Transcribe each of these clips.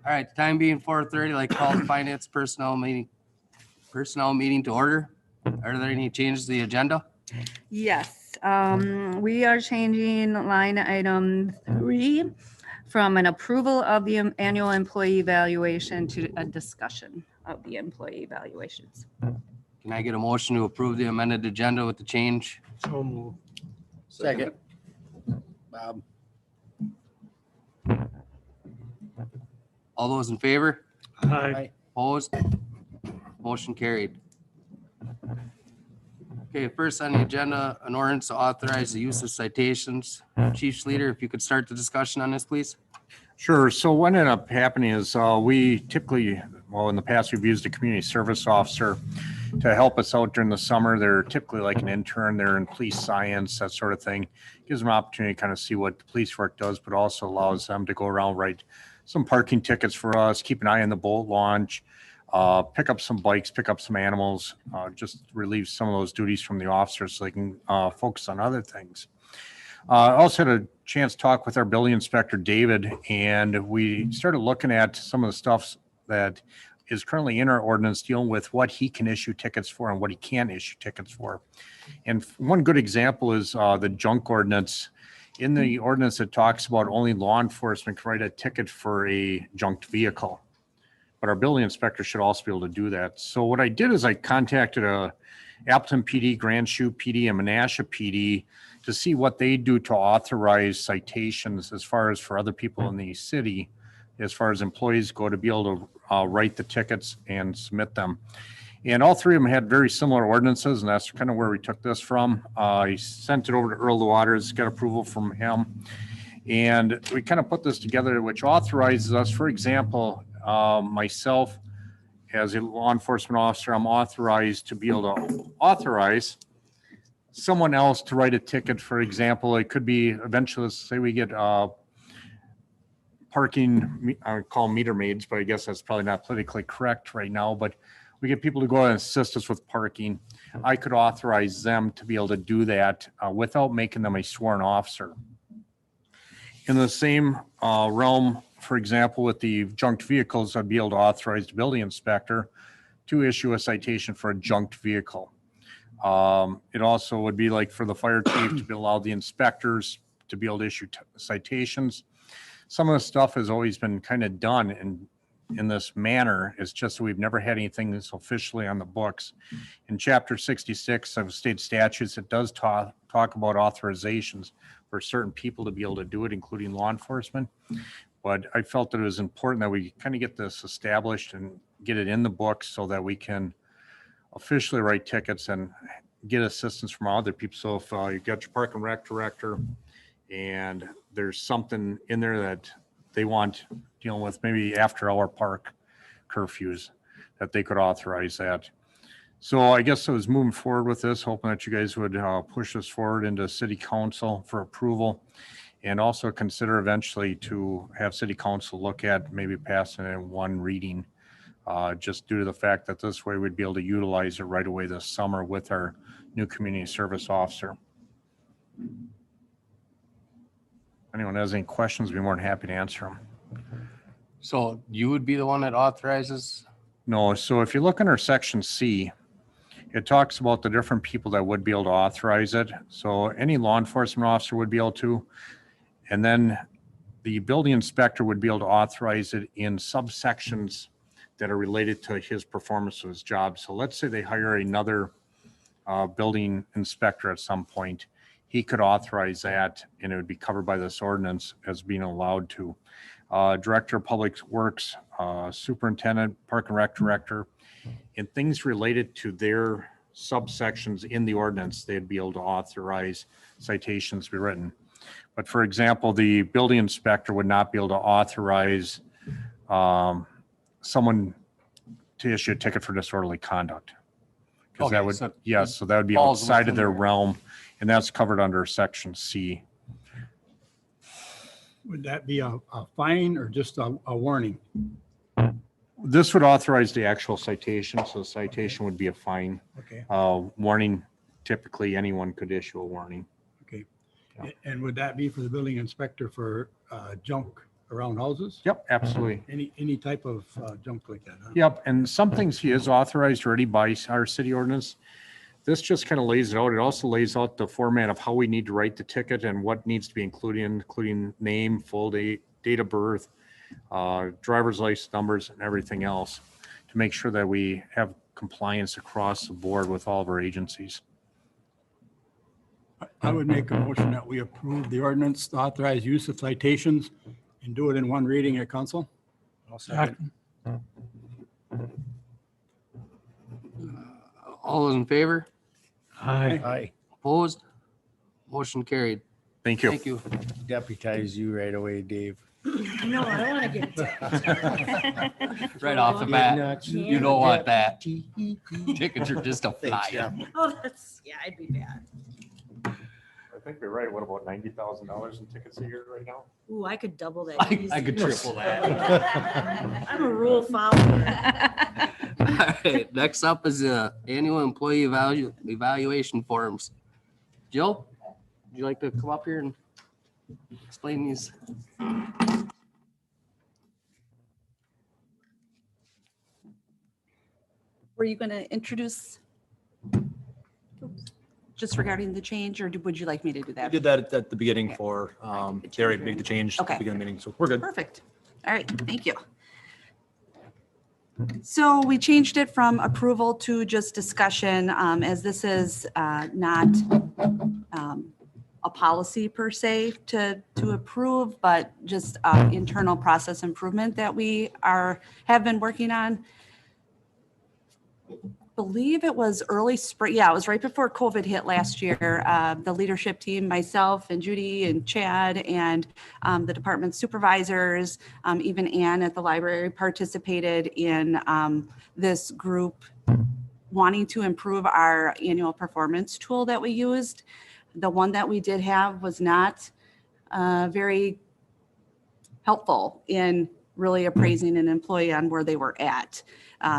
All right, time being 4:30, like call the finance personnel meeting to order. Are there any changes to the agenda? Yes, we are changing line item 3 from an approval of the annual employee evaluation to a discussion of the employee evaluations. Can I get a motion to approve the amended agenda with the change? So moved. Second. Bob. All those in favor? Aye. Opposed? Motion carried. Okay, first on the agenda, an ordinance to authorize the use of citations. Chief Schleter, if you could start the discussion on this, please. Sure. So what ended up happening is we typically, well, in the past, we've used a community service officer to help us out during the summer. They're typically like an intern. They're in police science, that sort of thing. Gives them an opportunity to kind of see what the police work does, but also allows them to go around, write some parking tickets for us, keep an eye on the boat launch, pick up some bikes, pick up some animals, just relieve some of those duties from the officers so they can focus on other things. I also had a chance to talk with our building inspector, David, and we started looking at some of the stuff that is currently in our ordinance dealing with what he can issue tickets for and what he can't issue tickets for. And one good example is the junk ordinance. In the ordinance, it talks about only law enforcement can write a ticket for a junked vehicle. But our building inspector should also be able to do that. So what I did is I contacted Appleton PD, Grand Chute PD, and Menasha PD to see what they do to authorize citations as far as for other people in the city, as far as employees go, to be able to write the tickets and submit them. And all three of them had very similar ordinances, and that's kind of where we took this from. I sent it over to Earl Waters, got approval from him. And we kind of put this together, which authorizes us, for example, myself as a law enforcement officer, I'm authorized to be able to authorize someone else to write a ticket. For example, it could be eventually, let's say we get parking, I would call them meter maids, but I guess that's probably not politically correct right now, but we get people to go and assist us with parking. I could authorize them to be able to do that without making them a sworn officer. In the same realm, for example, with the junked vehicles, I'd be able to authorize the building inspector to issue a citation for a junked vehicle. It also would be like for the fire chief to allow the inspectors to be able to issue citations. Some of the stuff has always been kind of done in this manner. It's just that we've never had anything that's officially on the books. In Chapter 66 of state statutes, it does talk about authorizations for certain people to be able to do it, including law enforcement. But I felt that it was important that we kind of get this established and get it in the books so that we can officially write tickets and get assistance from other people. So if you've got your park and rec director and there's something in there that they want dealing with, maybe after hour park curfews, that they could authorize that. So I guess I was moving forward with this, hoping that you guys would push this forward into city council for approval, and also consider eventually to have city council look at maybe passing it in one reading, just due to the fact that this way we'd be able to utilize it right away this summer with our new community service officer. Anyone has any questions, I'd be more than happy to answer them. So you would be the one that authorizes? No, so if you look under section C, it talks about the different people that would be able to authorize it. So any law enforcement officer would be able to, and then the building inspector would be able to authorize it in subsections that are related to his performance of his job. So let's say they hire another building inspector at some point. He could authorize that and it would be covered by this ordinance as being allowed to. Director of Public Works, Superintendent, Park and Rec Director, and things related to their subsections in the ordinance, they'd be able to authorize citations to be written. But for example, the building inspector would not be able to authorize someone to issue a ticket for disorderly conduct. Because Okay, that would, so yes, so that would be falls outside of within their their- realm, and that's covered under section C. Would that be a fine or just a warning? This would authorize the actual citation, so the citation would be a fine. Okay, Warning, typically anyone could issue a warning. okay. Yeah. And would that be for the building inspector for junk around houses? Yep, absolutely. Any type of junk like that, huh? Yep, and some things he is authorized already by our city ordinance. This just kind of lays it out. It also lays out the format of how we need to write the ticket and what needs to be included, including name, full date of birth, driver's license numbers, and everything else to make sure that we have compliance across the board with all of our agencies. I would make a motion that we approve the ordinance to authorize use of citations and do it in one reading at council. All those in favor? Aye. Opposed? Motion carried. Thank you. Thank you. Deputize you right away, Dave. No, I don't want to get. Right off the bat, you don't want that. Tickets are just a fly. Oh, that's, yeah, I'd be bad. I think you're right. What about $90,000 in tickets a year right now? Ooh, I could double that. I could easy. triple that. I'm a rule follower. All right, next up is the annual employee evaluation forms. Jill, would you like to come up here and explain these? Were you going to introduce just regarding the change, or would you like me to do We that? did that at the beginning for, they already made the change at Okay. the beginning of the meeting, so we're good. Perfect. All right, thank you. So we changed it from approval to just discussion, as this is not a policy per se to approve, but just internal process improvement that we have been working on. Believe it was early spring. Yeah, it was right before COVID hit last year. The leadership team, myself and Judy and Chad and the department supervisors, even Ann at the library participated in this group wanting to improve our annual performance tool that we used. The one that we did have was not very helpful in really appraising an employee on where they were at.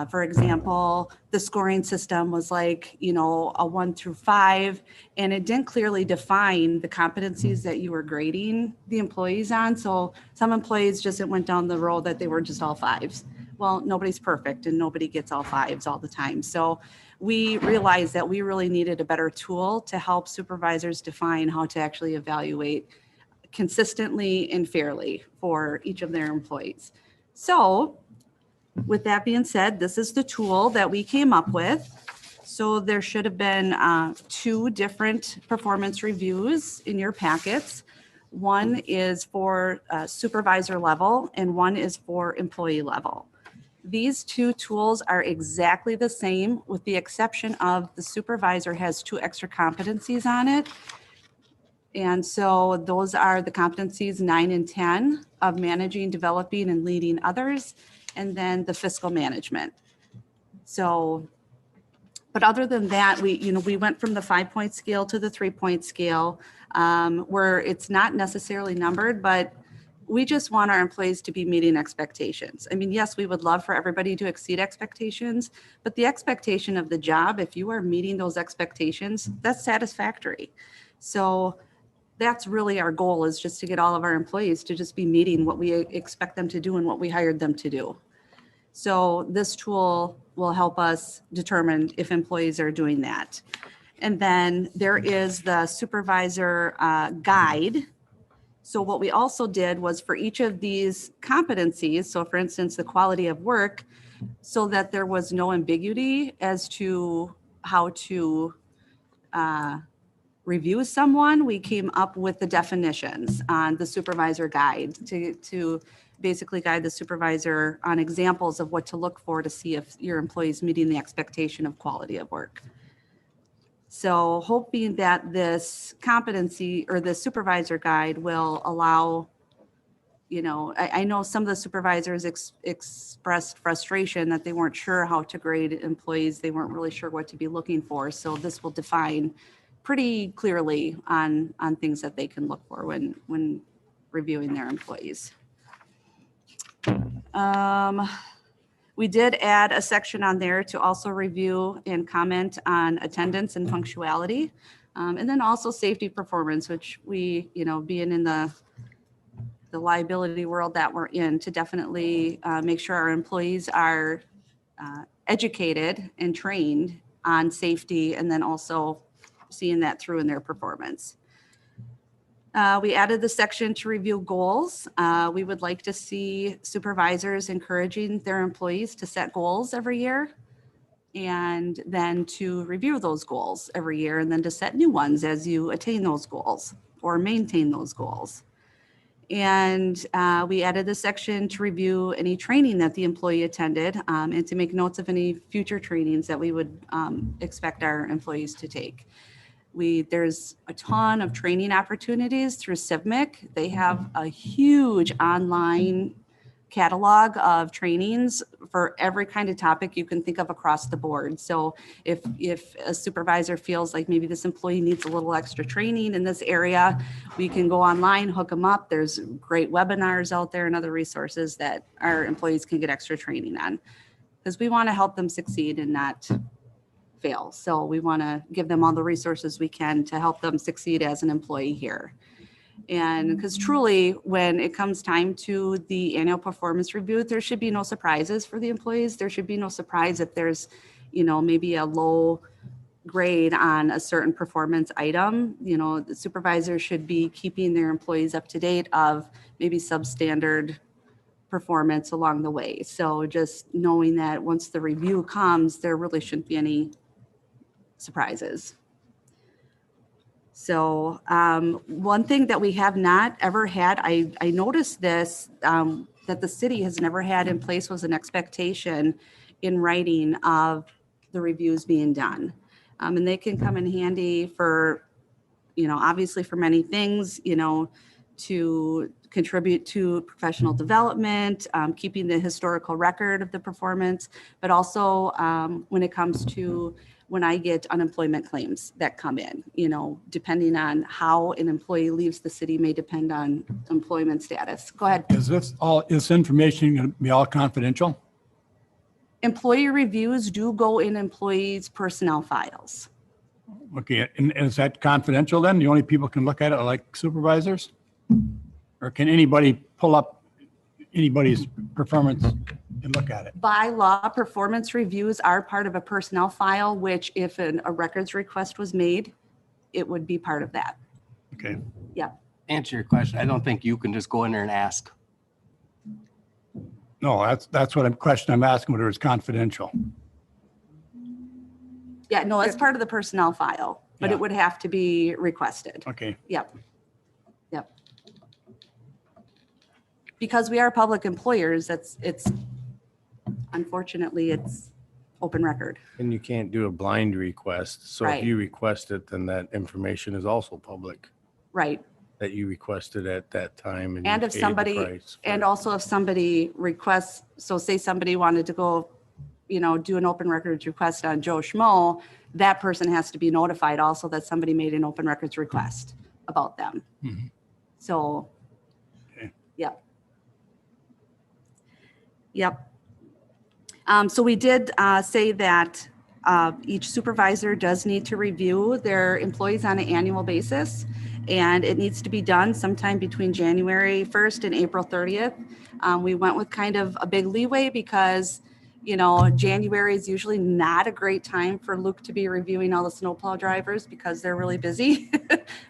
For example, the scoring system was like, a 1 through 5, and it didn't clearly define the competencies that you were grading the employees on. So some employees just went down the road that they were just all 5s. Well, nobody's perfect and nobody gets all 5s all the time. So we realized that we really needed a better tool to help supervisors define how to actually evaluate consistently and fairly for each of their employees. So with that being said, this is the tool that we came up with. So there should have been 2 different performance reviews in your packets. One is for supervisor level and one is for employee level. These 2 tools are exactly the same with the exception of the supervisor has 2 extra competencies on it. And so those are the competencies 9 and 10 of managing, developing, and leading others, and then the fiscal management. So, but other than that, we went from the 5-point scale to the 3-point scale, where it's not necessarily numbered, but we just want our employees to be meeting expectations. I mean, yes, we would love for everybody to exceed expectations, but the expectation of the job, if you are meeting those expectations, that's satisfactory. So that's really our goal, is just to get all of our employees to just be meeting what we expect them to do and what we hired them to do. So this tool will help us determine if employees are doing that. And then there is the supervisor guide. So what we also did was for each of these competencies, so for instance, the quality of work, so that there was no ambiguity as to how to review someone, we came up with the definitions on the supervisor guide to basically guide the supervisor on examples of what to look for to see if your employee is meeting the expectation of quality of work. So hoping that this competency or the supervisor guide will allow, I know some of the supervisors expressed frustration that they weren't sure how to grade employees. They weren't really sure what to be looking for. So this will define pretty clearly on things that they can look for when reviewing their employees. We did add a section on there to also review and comment on attendance and punctuality. And then also safety performance, which we, being in the the liability world that we're in, to definitely make sure our employees are educated and trained on safety, and then also seeing that through in their performance. We added the section to review goals. We would like to see supervisors encouraging their employees to set goals every year, and then to review those goals every year, and then to set new ones as you attain those goals or maintain those goals. And we added the section to review any training that the employee attended, and to make notes of any future trainings that we would expect our employees to take. There's a ton of training opportunities through CIVMIC. They have a huge online catalog of trainings for every kind of topic you can think of across the board. So if a supervisor feels like maybe this employee needs a little extra training in this area, we can go online, hook them up. There's great webinars out there and other resources that our employees can get extra training on, because we want to help them succeed and not fail. So we want to give them all the resources we can to help them succeed as an employee here. And because truly, when it comes time to the annual performance review, there should be no surprises for the employees. There should be no surprise if there's, maybe a low grade on a certain performance item. The supervisor should be keeping their employees up to date of maybe substandard performance along the way. So just knowing that once the review comes, there really shouldn't be any surprises. So one thing that we have not ever had, I noticed this, that the city has never had in place, was an expectation in writing of the reviews being done. And they can come in handy for, obviously for many things, to contribute to professional development, keeping the historical record of the performance, but also when it comes to when I get unemployment claims that come in, depending on how an employee leaves the city may depend on employment status. Go ahead. Is this information going to be all confidential? Employee reviews do go in employees' personnel files. Okay, and is that confidential then? The only people can look at it are like supervisors? Or can anybody pull up anybody's performance and look at it? By law, performance reviews are part of a personnel file, which if a records request was made, it would be part of that. Okay. Yeah. Answer your question. I don't think you can just go in there and ask. No, that's what I'm asking, whether it's confidential. Yeah, no, it's part of the personnel file, but Yeah. it would have to be requested. Okay. Yep. Yep. Because we are public employers, unfortunately, it's open record. And you can't do a blind request. So Right. if you request it, then that information is also public, Right. that you requested at that time. And you if paid the somebody, price for and it. also if somebody requests, so say somebody wanted to go, do an open records request on Joe Schmo, that person has to be notified also that somebody made an open records request about them. Mhm. So, Okay. yep. Yep. So we did say that each supervisor does need to review their employees on an annual basis, and it needs to be done sometime between January 1st and April 30th. We went with kind of a big leeway because, January is usually not a great time for Luke to be reviewing all the snowplow drivers because they're really busy,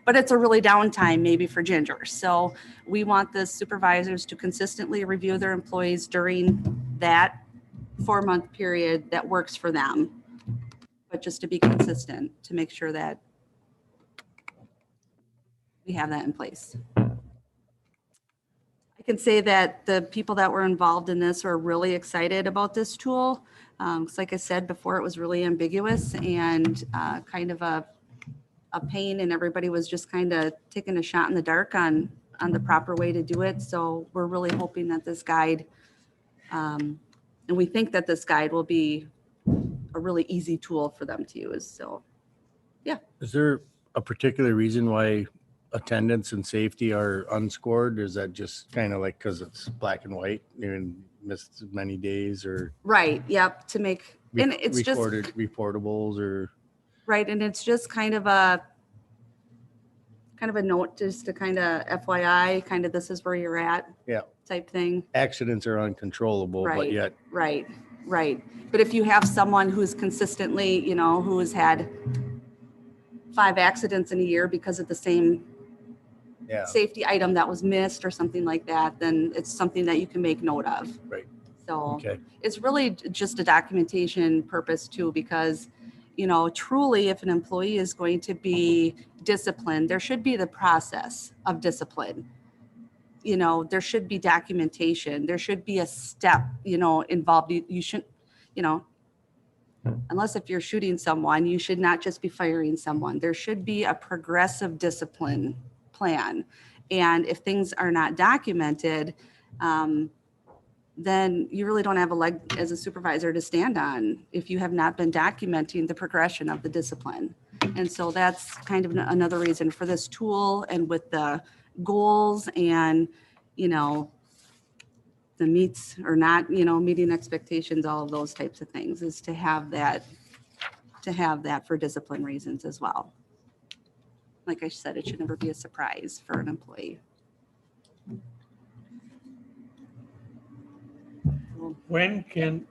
but it's a really down time maybe for Ginger. So we want the supervisors to consistently review their employees during that 4-month period that works for them, but just to be consistent to make sure that we have that in place. I can say that the people that were involved in this are really excited about this tool. 'Cause like I said before, it was really ambiguous and kind of a pain, and everybody was just kind of taking a shot in the dark on the proper way to do it. So we're really hoping that this guide, and we think that this guide will be a really easy tool for them to use. So, Is there a particular reason why attendance and safety are unscored? Is that just kind of like because it's black and white and missed many days, or right, yep, to make, and it's just, reportables, or right, and it's just kind of kind of a note just to kind of FYI, kind of this is where you're at. Yeah. Type thing. Accidents are uncontrollable, but Right. yet Right. But if you have someone who's consistently, who has had 5 accidents in a year because of the same yeah, safety item that was missed or something like that, then it's something that you can make note of. Right. So okay. it's really just a documentation purpose too, because, truly if an employee is going to be disciplined, there should be the process of discipline. There should be documentation. There should be a step, involved. You shouldn't, unless if you're shooting someone, you should not just be firing someone. There should be a progressive discipline plan. And if things are not documented, then you really don't have a leg as a supervisor to stand on if you have not been documenting the progression of the discipline. And so that's kind of another reason for this tool, and with the goals and, the meets or not, meeting expectations, all of those types of things, is to have that for discipline reasons as well. Like I said, it should never be a surprise for an employee. When can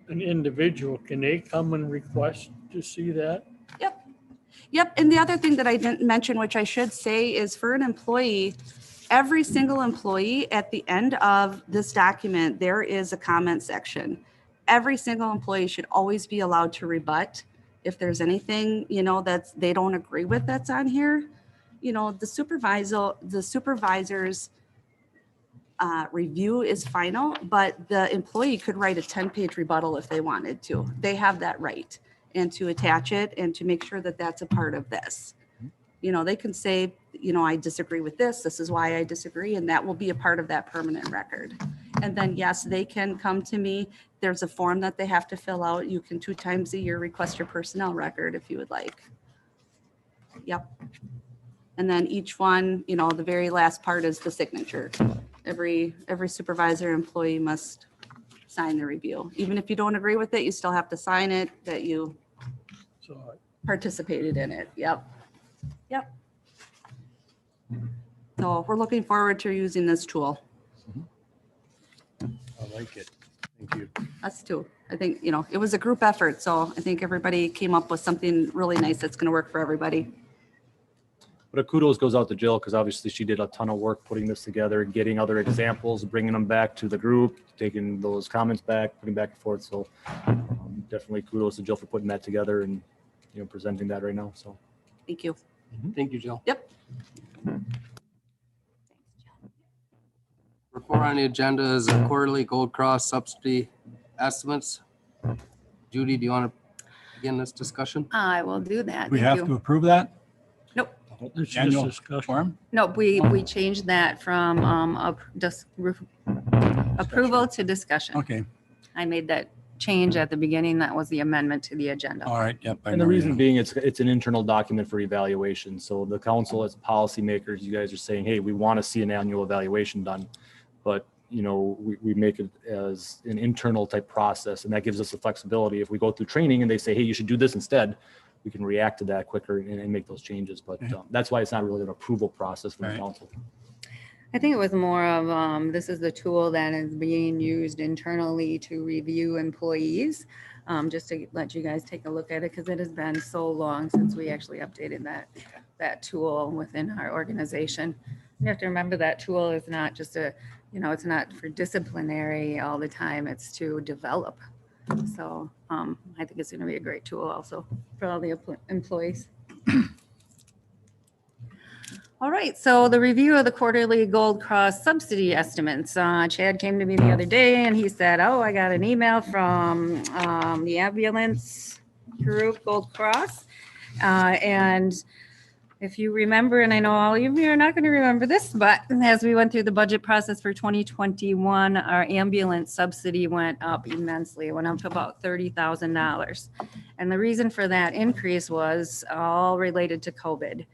an individual, can they come and request to see that? Yep. And the other thing that I didn't mention, which I should say, is for an employee, every single employee, at the end of this document, there is a comment section. Every single employee should always be allowed to rebut if there's anything, that's they don't agree with that's on here. The supervisor's review is final, but the employee could write a 10-page rebuttal if they wanted to. They have that right, and to attach it and to make sure that that's a part of this. They can say, I disagree with this. This is why I disagree. And that will be a part of that permanent record. And then, yes, they can come to me. There's a form that they have to fill out. You can 2 times a year request your personnel record if you would like. Yep. And then each one, the very last part is the signature. Every supervisor employee must sign the review. Even if you don't agree with it, you still have to sign it that you participated in it. Yep. So we're looking forward to using this tool. I like it. Thank you. Us too. I think, it was a group effort. So I think everybody came up with something really nice that's going to work for everybody. But a kudos goes out to Jill, because obviously she did a ton of work putting this together, getting other examples, bringing them back to the group, taking those comments back, putting back and forth. So definitely kudos to Jill for putting that together and, presenting that right now. So Thank you. Thank you, Jill. Yep. Report on the agenda is a quarterly Gold Cross subsidy estimates. Judy, do you want to begin this discussion? I will do that. We Thank have you. to approve that? Nope. It's just Annual discussion. form? No, we changed that from approval to discussion. Okay, I made that change at the beginning. That was the amendment to the agenda. all right, yep. I And the remember reason now. being, it's an internal document for evaluation. So the council as policymakers, you guys are saying, hey, we want to see an annual evaluation done. But, we make it as an internal type process, and that gives us the flexibility. If we go through training and they say, hey, you should do this instead, we can react to that quicker and make those changes. But Okay. that's why it's not really an approval process from the Right. council. I think it was more of, this is the tool that is being used internally to review employees. Just to let you guys take a look at it, because it has been so long since we actually updated that tool within our organization. You have to remember that tool is not just it's not for disciplinary all the time, it's to develop. So I think it's going to be a great tool also for all the employees. All right, so the review of the quarterly Gold Cross subsidy estimates. Chad came to me the other day and he said, oh, I got an email from the ambulance group, Gold Cross. And if you remember, and I know all of you are not going to remember this, but as we went through the budget process for 2021, our ambulance subsidy went up immensely. It went up to about $30,000. And the reason for that increase was all related to COVID.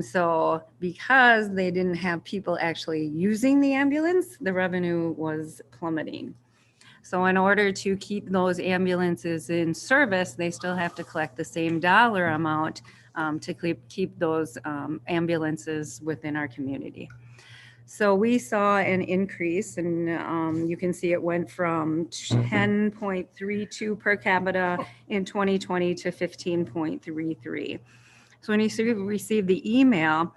So because they didn't have people actually using the ambulance, the revenue was plummeting. So in order to keep those ambulances in service, they still have to collect the same dollar amount to keep those ambulances within our community. So we saw an increase, and you can see it went from 10.32 per capita in 2020 to 15.33. So when you received the email,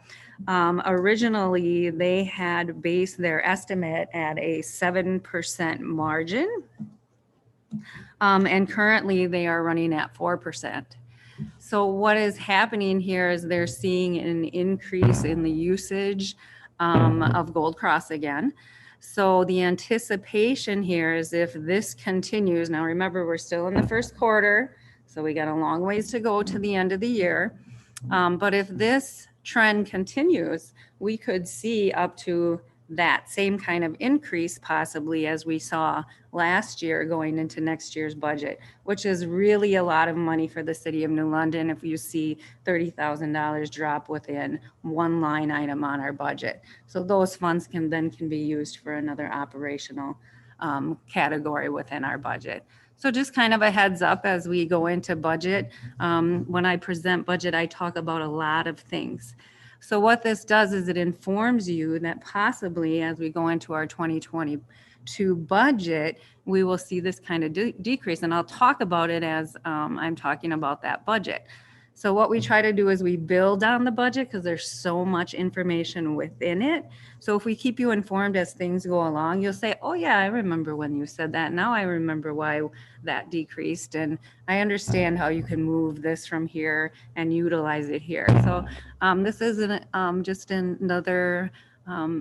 originally they had based their estimate at a 7% margin, and currently they are running at 4%. So what is happening here is they're seeing an increase in the usage of Gold Cross again. So the anticipation here is if this continues, now remember, we're still in the first quarter, so we got a long ways to go to the end of the year. But if this trend continues, we could see up to that same kind of increase possibly as we saw last year going into next year's budget, which is really a lot of money for the city of New London if you see $30,000 drop within one line item on our budget. So those funds can be used for another operational category within our budget. So just kind of a heads up as we go into budget. When I present budget, I talk about a lot of things. So what this does is it informs you that possibly as we go into our 2022 budget, we will see this kind of decrease. And I'll talk about it as I'm talking about that budget. So what we try to do is we build on the budget because there's so much information within it. So if we keep you informed as things go along, you'll say, oh yeah, I remember when you said that. Now I remember why that decreased. And I understand how you can move this from here and utilize it here. So this isn't just another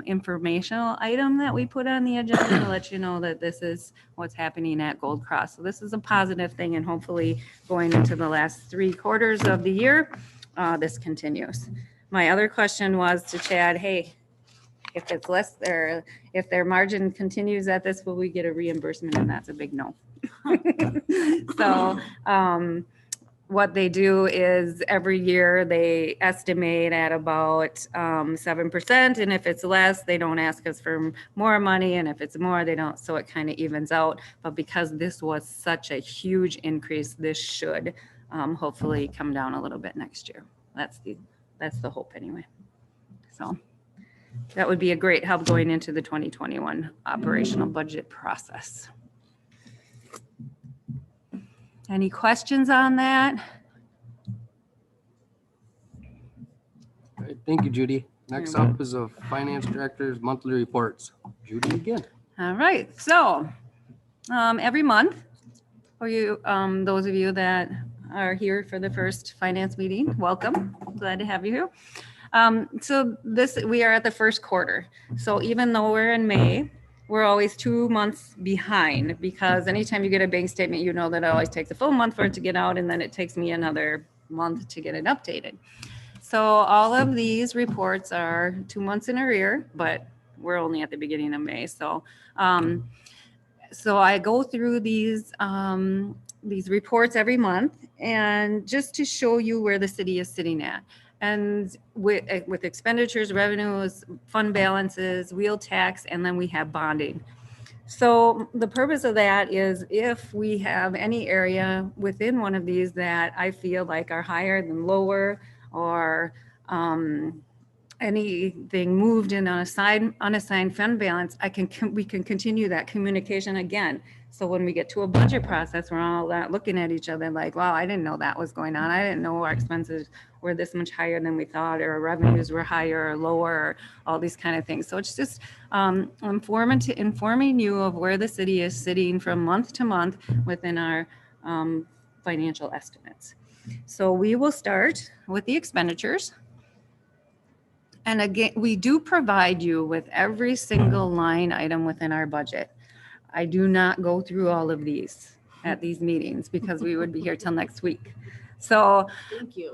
informational item that we put on the agenda to let you know that this is what's happening at Gold Cross. So this is a positive thing, and hopefully going into the last 3 quarters of the year, this continues. My other question was to Chad, hey, if it's less there, if their margin continues at this, will we get a reimbursement? And that's a big no. So what they do is every year they estimate at about 7%. And if it's less, they don't ask us for more money. And if it's more, they don't. So it kind of evens out. But because this was such a huge increase, this should hopefully come down a little bit next year. That's the hope anyway. So that would be a great help going into the 2021 operational budget process. Any questions on that? All right, thank you, Judy. Next up is the finance director's monthly reports. Judy again. All right, so every month, for you, those of you that are here for the first finance meeting, welcome. Glad to have you here. So we are at the first quarter. So even though we're in May, we're always 2 months behind because anytime you get a bank statement, you know that it always takes a full month for it to get out, and then it takes me another month to get it updated. So all of these reports are 2 months in arrear, but we're only at the beginning of May. So so I go through these reports every month, and just to show you where the city is sitting at. And with expenditures, revenues, fund balances, wheel tax, and then we have bonding. So the purpose of that is if we have any area within one of these that I feel like are higher than lower, or anything moved in unassigned fund balance, we can continue that communication again. So when we get to a budget process, we're all looking at each other like, wow, I didn't know that was going on. I didn't know our expenses were this much higher than we thought, or our revenues were higher or lower, or all these kind of things. So it's just informing you of where the city is sitting from month to month within our financial estimates. So we will start with the expenditures. And again, we do provide you with every single line item within our budget. I do not go through all of these at these meetings because we would be here till next week. So, Thank you.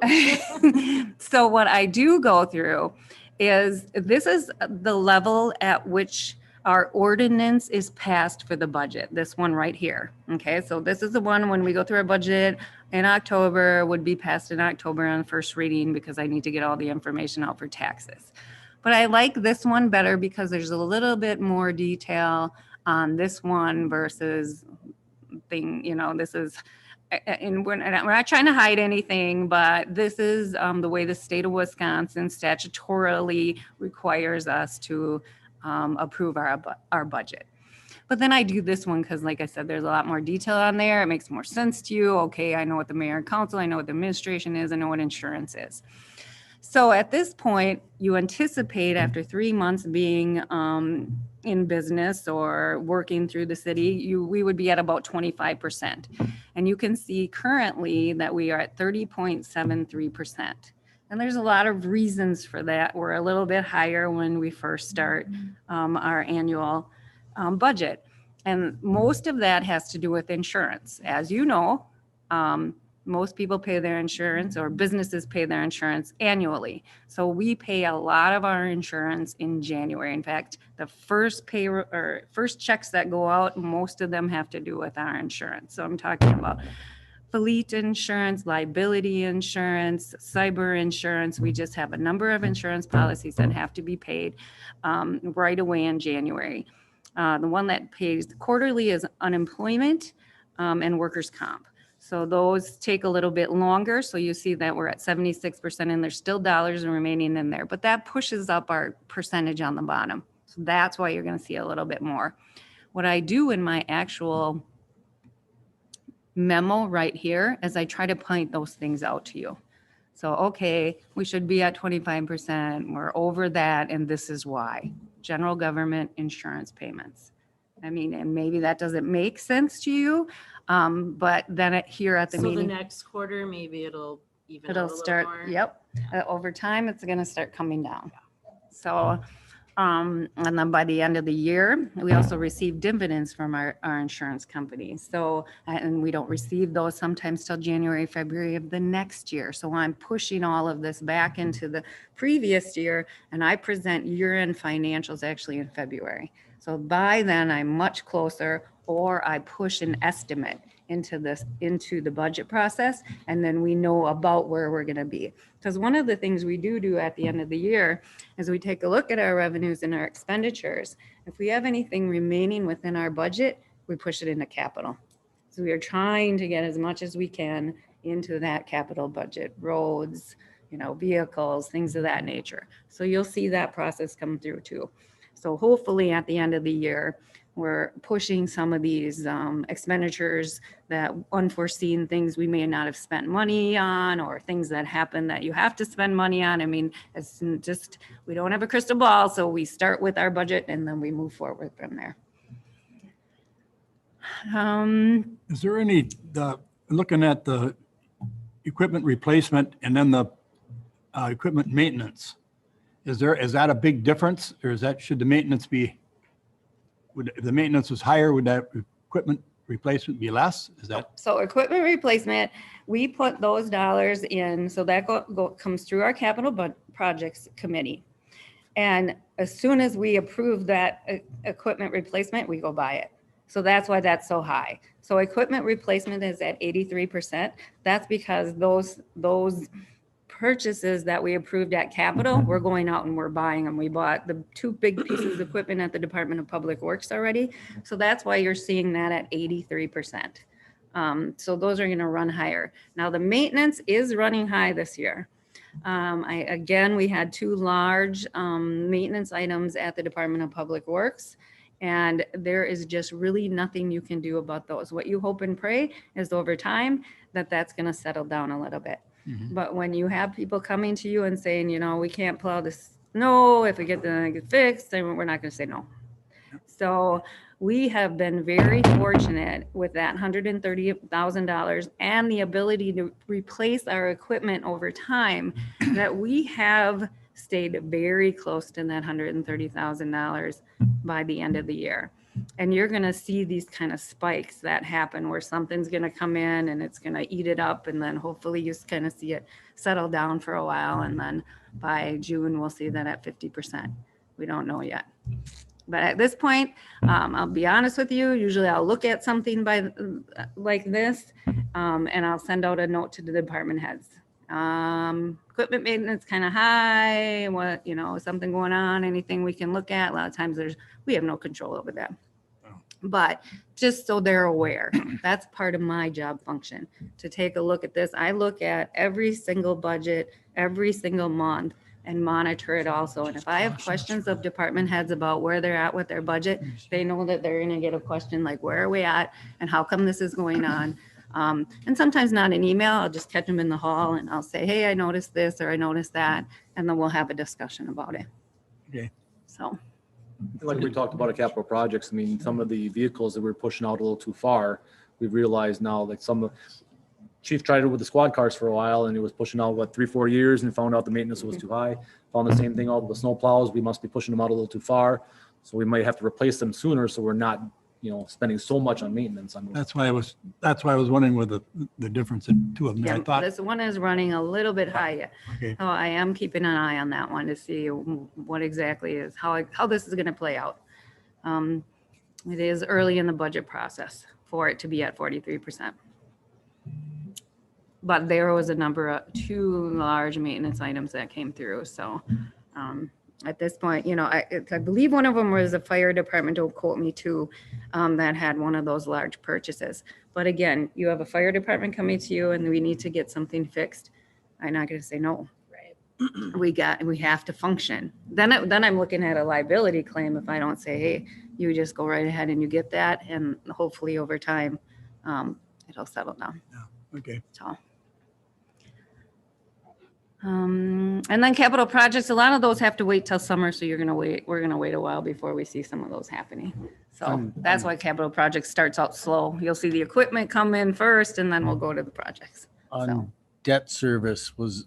so what I do go through is this is the level at which our ordinance is passed for the budget, this one right here. Okay, so this is the one when we go through our budget in October, would be passed in October on first reading because I need to get all the information out for taxes. But I like this one better because there's a little bit more detail on this one versus thing, this is, and we're not trying to hide anything, but this is the way the state of Wisconsin statutorily requires us to approve our budget. But then I do this one because, like I said, there's a lot more detail on there. It makes more sense to you. Okay, I know what the mayor and council, I know what the administration is, I know what insurance is. So at this point, you anticipate after 3 months being in business or working through the city, we would be at about 25%. And you can see currently that we are at 30.73%. And there's a lot of reasons for that. We're a little bit higher when we first start our annual budget. And most of that has to do with insurance. As you know, most people pay their insurance, or businesses pay their insurance annually. So we pay a lot of our insurance in January. In fact, the first checks that go out, most of them have to do with our insurance. So I'm talking about fleet insurance, liability insurance, cyber insurance. We just have a number of insurance policies that have to be paid right away in January. The one that pays quarterly is unemployment and workers' comp. So those take a little bit longer. So you see that we're at 76% and there's still dollars remaining in there, but that pushes up our percentage on the bottom. So that's why you're going to see a little bit more. What I do in my actual memo right here is I try to point those things out to you. So, okay, we should be at 25%. We're over that. And this is why. General government insurance payments. I mean, and maybe that doesn't make sense to you. But then here at the So meeting, the next quarter, maybe it'll even out a it'll little start, more. yep. Over time, it's going to start coming down. So, and then by the end of the year, we also receive dividends from our insurance company. So, and we don't receive those sometimes till January, February of the next year. So I'm pushing all of this back into the previous year, and I present year-end financials actually in February. So by then I'm much closer, or I push an estimate into the budget process, and then we know about where we're going to be. Because one of the things we do at the end of the year is we take a look at our revenues and our expenditures. If we have anything remaining within our budget, we push it into capital. So we are trying to get as much as we can into that capital budget, roads, vehicles, things of that nature. So you'll see that process come through too. So hopefully at the end of the year, we're pushing some of these expenditures, that unforeseen things we may not have spent money on, or things that happen that you have to spend money on. I mean, it's just, we don't have a crystal ball. So we start with our budget and then we move forward from there. Is there any, looking at the equipment replacement and then the equipment maintenance, is that a big difference, or should the maintenance be, if the maintenance was higher, would that equipment replacement be less? Is that? So equipment replacement, we put those dollars in, so that comes through our capital projects committee. And as soon as we approve that equipment replacement, we go buy it. So that's why that's so high. So equipment replacement is at 83%. That's because those purchases that we approved at capital, we're going out and we're buying them. We bought the 2 big pieces of equipment at the Department of Public Works already. So that's why you're seeing that at 83%. So those are going to run higher. Now the maintenance is running high this year. We had 2 large maintenance items at the Department of Public Works, and there is just really nothing you can do about those. What you hope and pray is over time that's going to settle down a little bit. Mm-hmm. But when you have people coming to you and saying, we can't plow the snow, if we get the fixed, then we're not going to say no. So we have been very fortunate with that $130,000 and the ability to replace our equipment over time, that we have stayed very close to that $130,000 by the end of the year. And you're going to see these kind of spikes that happen where something's going to come in and it's going to eat it up. And then hopefully you kind of see it settle down for a while. And then by June, we'll see that at 50%. We don't know yet. But at this point, I'll be honest with you, usually I'll look at something like this and I'll send out a note to the department heads. Equipment maintenance kind of high, something going on, anything we can look at. A lot of times we have no control over that. But just so they're aware, that's part of my job function, to take a look at this. I look at every single budget, every single month, and monitor it also. And if I have questions of department heads about where they're at with their budget, they know that they're gonna get a question like, where are we at? And how come this is going on? And sometimes not an email, I'll just catch them in the hall and I'll say, hey, I noticed this or I noticed that, and then we'll have a discussion about it. Okay. So, Like we talked about at capital projects, I mean, some of the vehicles that we're pushing out a little too far, we've realized now, like Chief tried it with the squad cars for a while and he was pushing out, 3-4 years and found out the maintenance was too high. Found the same thing out with the snow plows. We must be pushing them out a little too far. So we might have to replace them sooner. So we're not, spending so much on maintenance on. That's why I was wondering with the difference in two of them. yeah, I thought, this one is running a little bit high. okay, So I am keeping an eye on that one to see what exactly is, how this is gonna play out. It is early in the budget process for it to be at 43%. But there was a number of 2 large maintenance items that came through, so at this point, I believe one of them was a fire department, don't quote me too, that had one of those large purchases. But again, you have a fire department coming to you and we need to get something fixed. I'm not gonna say no. Right. We have to function. Then I'm looking at a liability claim if I don't say, hey, you just go right ahead and you get that, and hopefully over time, it'll settle down. okay. So. And then capital projects, a lot of those have to wait till summer, so we're gonna wait a while before we see some of those happening. So that's why capital projects starts out slow. You'll see the equipment come in first and then we'll go to the projects. On debt service, was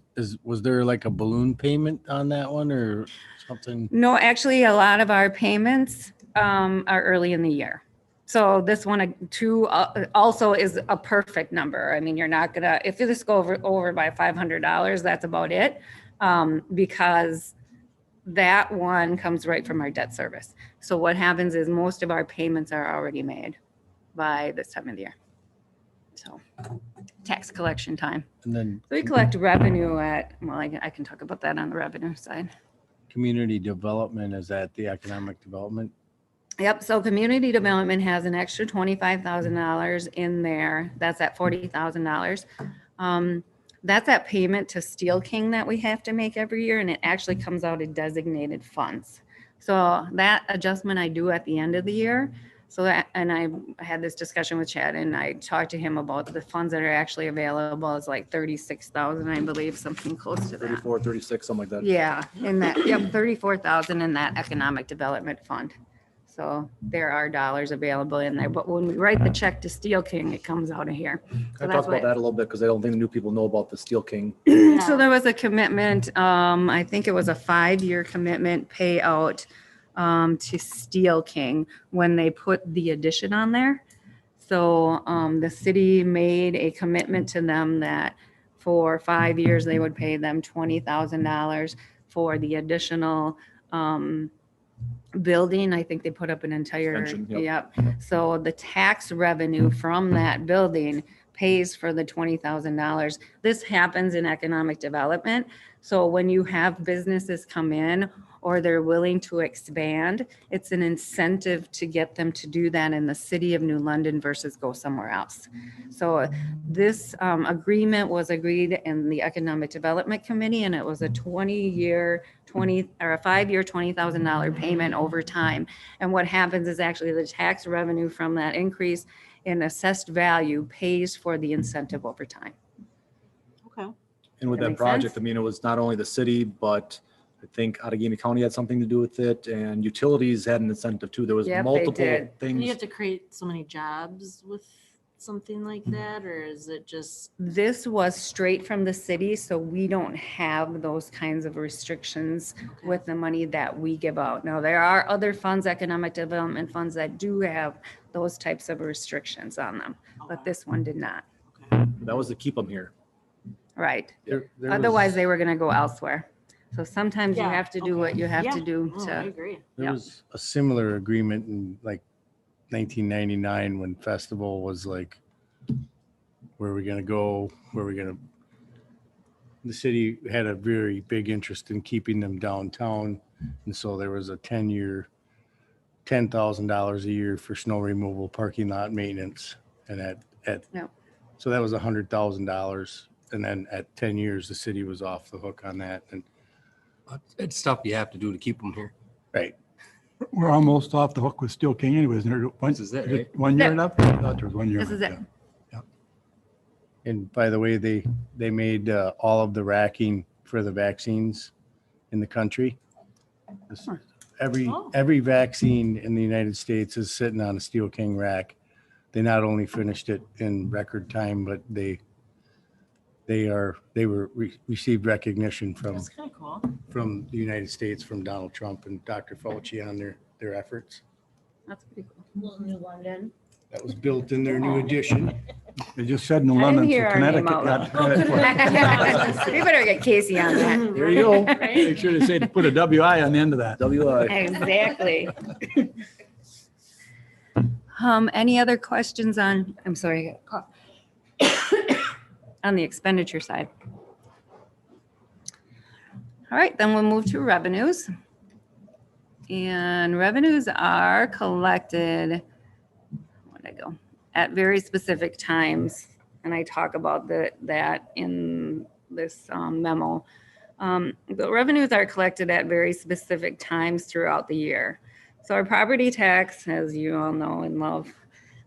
there like a balloon payment on that one or something? No, actually, a lot of our payments are early in the year. So this one too also is a perfect number. I mean, you're not gonna, if you just go over by $500, that's about it. Because that one comes right from our debt service. So what happens is most of our payments are already made by this time of the year. So tax collection time. And then So we collect revenue I can talk about that on the revenue side. community development, is that the economic development? Yep, so community development has an extra $25,000 in there. That's at $40,000. That's that payment to Steel King that we have to make every year, and it actually comes out of designated funds. So that adjustment I do at the end of the year. So that, and I had this discussion with Chad, and I talked to him about the funds that are actually available is like 36,000, I believe, something close to that. 34, 36, something like that. Yeah, in that, yep, 34,000 in that economic development fund. So there are dollars available in there, but when we write the check to Steel King, it comes out of here. So I that's talked about what- that a little bit because I don't think the new people know about the Steel King. So there was a commitment, I think it was a 5-year commitment payout to Steel King when they put the addition on there. So the city made a commitment to them that for 5 years, they would pay them $20,000 for the additional building. I think they put up an entire, Extension, yep. yep. So the tax revenue from that building pays for the $20,000. This happens in economic development. So when you have businesses come in or they're willing to expand, it's an incentive to get them to do that in the city of New London versus go somewhere else. So this agreement was agreed in the Economic Development Committee, and it was a 5-year $20,000 payment over time. And what happens is actually the tax revenue from that increase in assessed value pays for the incentive over time. Okay. And with That that make project, sense? I mean, it was not only the city, but I think Outagamie County had something to do with it, and utilities had an incentive too. There was Yep, they multiple did. Do you things. have to create so many jobs with something like that, or is it just? This was straight from the city, so we don't have those kinds of restrictions Okay. with the money that we give out. Now, there are other funds, economic development funds, that do have those types of restrictions on them, but this one did not. That was to keep them here. Right. There was- Otherwise, they were gonna go elsewhere. So sometimes you Yeah, have to do what okay. you have to Yeah. do Oh, I to, agree. There Yeah. was a similar agreement in like 1999 when Festival was like, where are we gonna go? Where are we gonna? The city had a very big interest in keeping them downtown. And so there was a 10-year $10,000 a year for snow removal, parking lot maintenance. And Yep. so that was $100,000. And then at 10 years, the city was off the hook on that. And It's stuff you have to do to keep them here. right. We're almost off the hook with Steel King anyways. This is it, right? 1 year Yeah. left? I thought there was 1 year. This is it. left, yeah. And by the way, they made all of the racking for the vaccines in the country. This- Every vaccine in the United States is sitting on a Steel King rack. They not only finished it in record time, but received recognition That's kind of cool. from the United States, from Donald Trump and Dr. Fauci on their efforts. That's pretty cool. Little New London. That was built in their new addition. They just said New I didn't London, so hear our name Connecticut out got loud. credit for it. We better get Casey on that. There you go. Right? Make sure they say to put a WI on the end of that. Exactly. Any other questions on, I'm sorry, I got a cough. On the expenditure side? All right, then we'll move to revenues. And revenues are collected, where'd I go? At very specific times. And I talk about that in this memo. The revenues are collected at very specific times throughout the year. So our property tax, as you all know and love,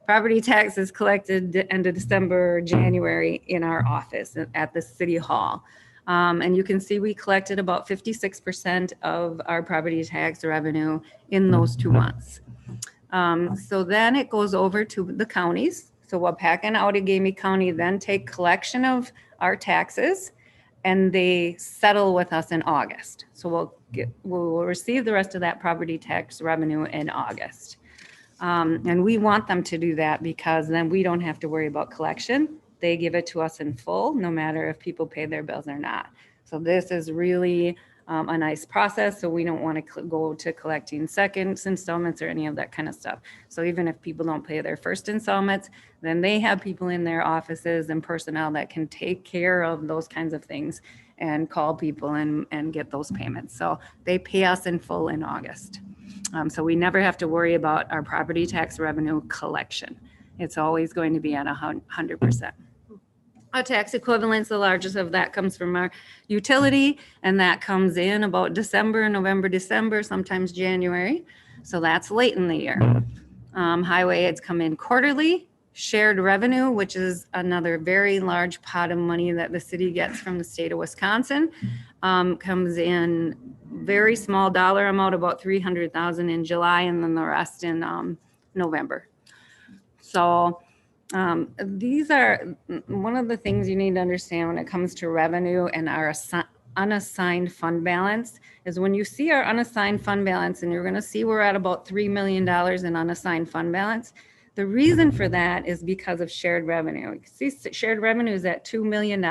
property tax is collected end of December, January in our office at the city hall. And you can see we collected about 56% of our property tax revenue in those 2 months. So then it goes over to the counties. So Wapak and Outagamie County then take collection of our taxes and they settle with us in August. So we'll receive the rest of that property tax revenue in August. And we want them to do that because then we don't have to worry about collection. They give it to us in full, no matter if people pay their bills or not. So this is really a nice process. So we don't want to go to collecting second installments or any of that kind of stuff. So even if people don't pay their first installments, then they have people in their offices and personnel that can take care of those kinds of things and call people and get those payments. So they pay us in full in August. So we never have to worry about our property tax revenue collection. It's always going to be at 100%. Our tax equivalents, the largest of that comes from our utility, and that comes in about December, November, December, sometimes January. So that's late in the year. Highway aids come in quarterly. Shared revenue, which is another very large pot of money that the city gets from the state of Wisconsin, comes in very small dollar amount, about $300,000 in July, and then the rest in November. So these are one of the things you need to understand when it comes to revenue and our unassigned fund balance is when you see our unassigned fund balance, and you're going to see we're at about $3 million in unassigned fund balance. The reason for that is because of shared revenue. You can see shared revenue is at $2 million.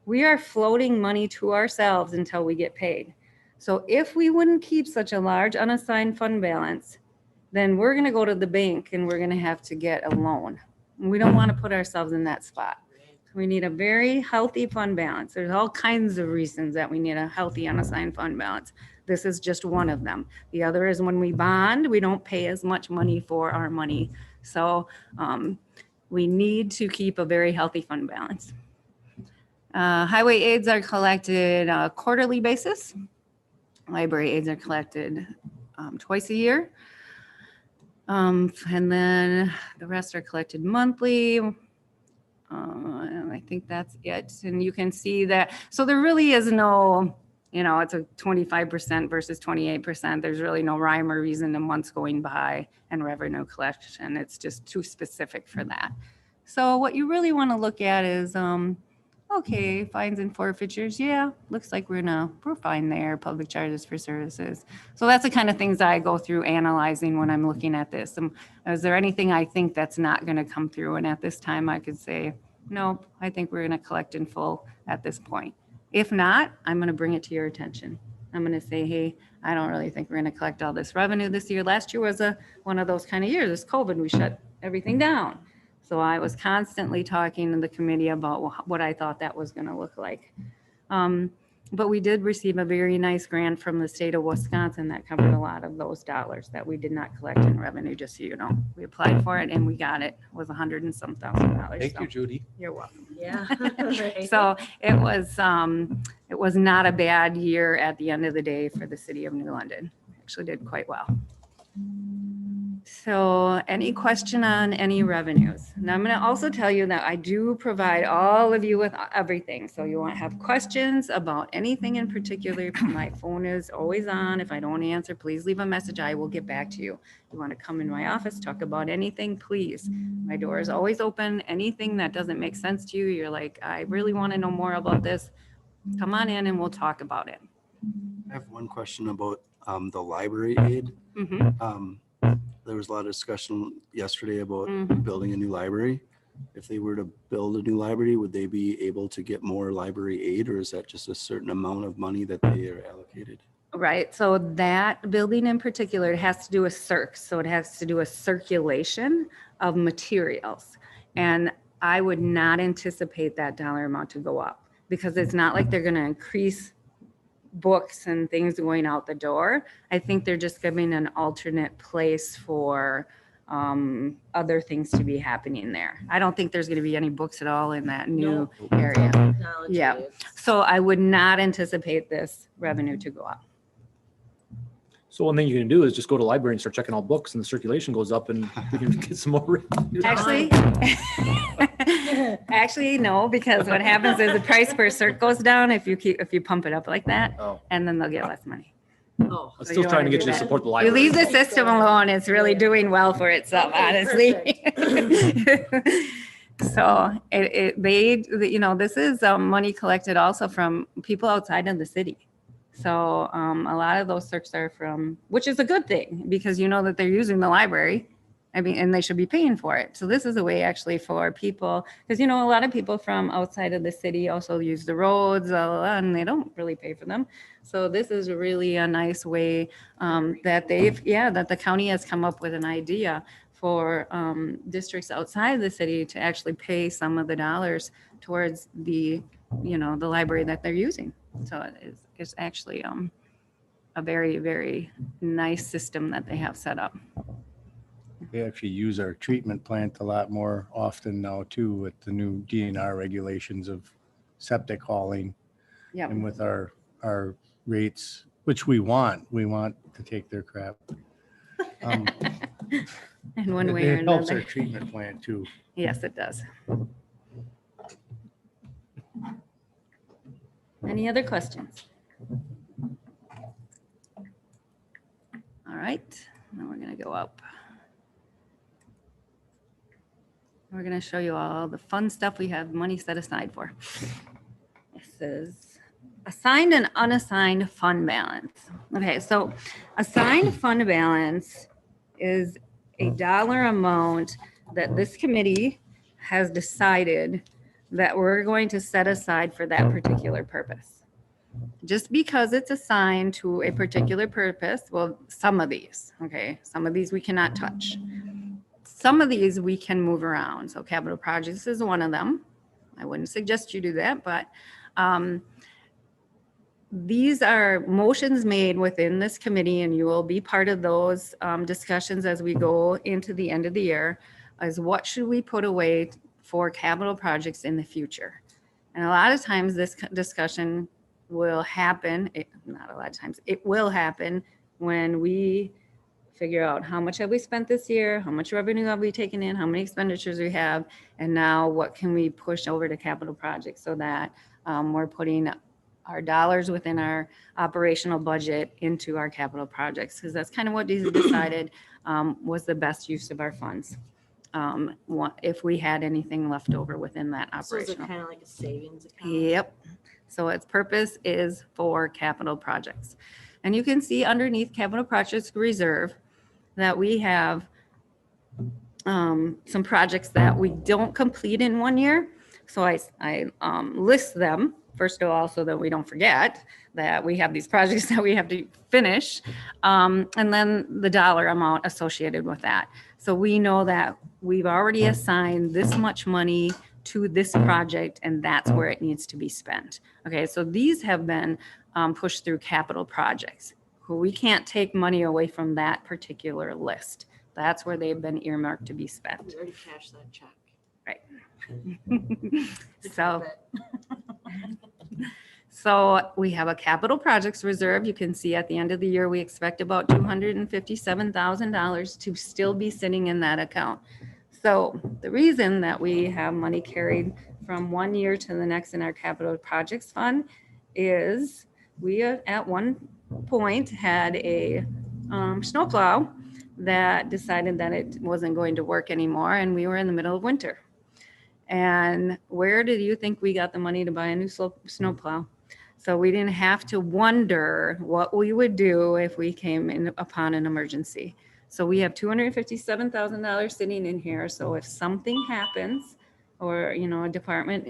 We are floating money to ourselves until we get paid. So if we wouldn't keep such a large unassigned fund balance, then we're going to go to the bank and we're going to have to get a loan. And we don't want to put ourselves in that spot. We need a very healthy fund balance. There's all kinds of reasons that we need a healthy unassigned fund balance. This is just one of them. The other is when we bond, we don't pay as much money for our money. So we need to keep a very healthy fund balance. Highway aids are collected on a quarterly basis. Library aids are collected twice a year. And then the rest are collected monthly. And I think that's it. And you can see that. So there really is no, it's a 25% versus 28%. There's really no rhyme or reason in months going by and revenue collection. It's just too specific for that. So what you really want to look at is, okay, fines and forfeitures. Yeah, looks like we're fine there. Public charges for services. So that's the kind of things I go through analyzing when I'm looking at this. Is there anything I think that's not going to come through? And at this time, I could say, nope, I think we're going to collect in full at this point. If not, I'm going to bring it to your attention. I'm going to say, hey, I don't really think we're going to collect all this revenue this year. Last year was one of those kind of years. It's COVID. We shut everything down. So I was constantly talking to the committee about what I thought that was going to look like. But we did receive a very nice grant from the state of Wisconsin that covered a lot of those dollars that we did not collect in revenue, just so you know. We applied for it and we got it. It was $100 and some thousand. Thank you, Judy. You're welcome. Yeah. Right. So it was not a bad year at the end of the day for the city of New London. Actually did quite well. So any question on any revenues? Now I'm going to also tell you that I do provide all of you with everything. So you want to have questions about anything in particular. My phone is always on. If I don't answer, please leave a message. I will get back to you. You want to come in my office, talk about anything, please. My door is always open. Anything that doesn't make sense to you, you're like, I really want to know more about this. Come on in and we'll talk about it. I have one question about the library aid. Mhm. There was a lot of discussion yesterday about Mhm. building a new library. If they were to build a new library, would they be able to get more library aid, or is that just a certain amount of money that they are allocated? Right, so that building in particular, it has to do with circ, so it has to do with circulation of materials. And I would not anticipate that dollar amount to go up, because it's not like they're gonna increase books and things going out the door. I think they're just giving an alternate place for other things to be happening there. I don't think there's gonna be any books at all in that new area. Technology Yeah. is- So I would not anticipate this revenue to go up. So one thing you can do is just go to the library and start checking all books and the circulation goes up and we can get some more. revenue. Actually, actually, no, because what happens is the price per cert goes down if you pump it up like that, Oh. and then they'll get less money. Oh, I'm So still you trying wanna to get do you to that. support the You library. leave the system alone, it's really doing well for itself, Okay, honestly. So this is money collected also from people outside of the city. So a lot of those circs are from, which is a good thing, because you know that they're using the library. I mean, and they should be paying for it. So this is a way actually for people, because a lot of people from outside of the city also use the roads, and they don't really pay for them. So this is really a nice way that that the county has come up with an idea for districts outside the city to actually pay some of the dollars towards the library that they're using. So it's actually a very, very nice system that they have set up. They actually use our treatment plant a lot more often now too, with the new DNR regulations of septic hauling. Yeah. And with our rates, which we want to take their crap. In one way or It helps our another. treatment plant too. Yes, it does. Any other questions? All right, now we're gonna go up. We're gonna show you all the fun stuff we have money set aside for. This is assigned and unassigned fund balance. Okay, so assigned fund balance is a dollar amount that this committee has decided that we're going to set aside for that particular purpose. Just because it's assigned to a particular purpose, well, some of these we cannot touch. Some of these we can move around. So capital projects is one of them. I wouldn't suggest you do that, but these are motions made within this committee, and you will be part of those discussions as we go into the end of the year, is what should we put away for capital projects in the future? And a lot of times this discussion will happen, not a lot of times, it will happen when we figure out how much have we spent this year, how much revenue have we taken in, how many expenditures we have, and now what can we push over to capital projects so that we're putting our dollars within our operational budget into our capital projects, because that's kind of what these decided was the best use of our funds. If we had anything left over within that So is it operational. kind of like a savings account? Yep. So its purpose is for capital projects. And you can see underneath capital projects reserve that we have some projects that we don't complete in one year. So I list them, first of all, so that we don't forget that we have these projects that we have to finish. And then the dollar amount associated with that. So we know that we've already assigned this much money to this project, and that's where it needs to be spent. Okay, so these have been pushed through capital projects. We can't take money away from that particular list. That's where they've been earmarked to be spent. We already cashed that check. So, so we have a capital projects reserve. You can see at the end of the year, we expect about $257,000 to still be sitting in that account. So the reason that we have money carried from one year to the next in our capital projects fund is we at one point had a snowplow that decided that it wasn't going to work anymore, and we were in the middle of winter. And where did you think we got the money to buy a new snowplow? So we didn't have to wonder what we would do if we came in upon an emergency. So we have $257,000 sitting in here. So if something happens, or, you know, a department,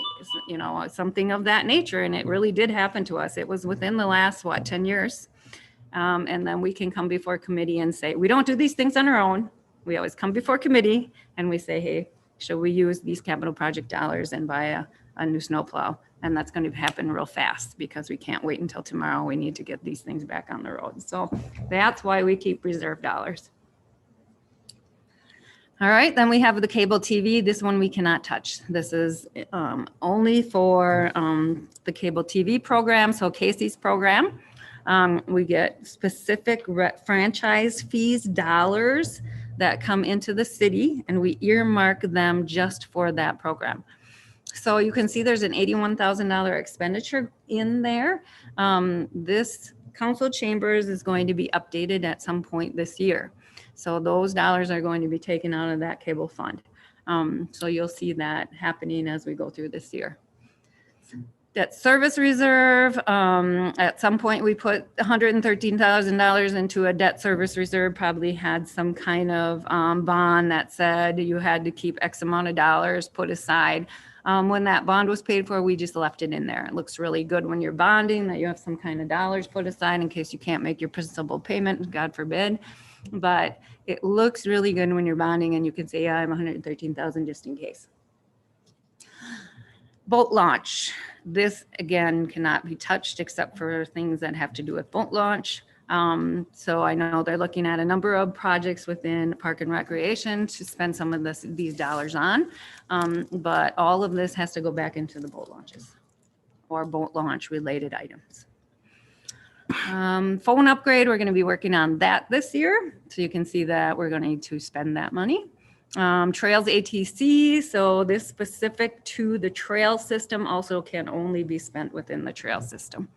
you know, something of that nature, and it really did happen to us. It was within the last, 10 years. And then we can come before committee and say, we don't do these things on our own. We always come before committee and we say, hey, should we use these capital project dollars and buy a new snowplow? And that's going to happen real fast because we can't wait until tomorrow. We need to get these things back on the road. So that's why we keep reserve dollars. All right, then we have the cable TV. This one we cannot touch. This is only for the cable TV program. So Casey's program, we get specific franchise fees dollars that come into the city, and we earmark them just for that program. So you can see there's an $81,000 expenditure in there. This council chambers is going to be updated at some point this year. So those dollars are going to be taken out of that cable fund. So you'll see that happening as we go through this year. Debt service reserve, at some point we put $113,000 into a debt service reserve, probably had some kind of bond that said you had to keep X amount of dollars put aside. When that bond was paid for, we just left it in there. It looks really good when you're bonding that you have some kind of dollars put aside in case you can't make your principal payment, God forbid. But it looks really good when you're bonding and you can say, yeah, I'm 113,000 just in case. Boat launch. This again cannot be touched except for things that have to do with boat launch. So I know they're looking at a number of projects within Park and Recreation to spend some of these dollars on. But all of this has to go back into the boat launches or boat launch related items. Phone upgrade, we're going to be working on that this year. So you can see that we're going to need to spend that money. Trails ATC, so this specific to the trail system also can only be spent within the trail system.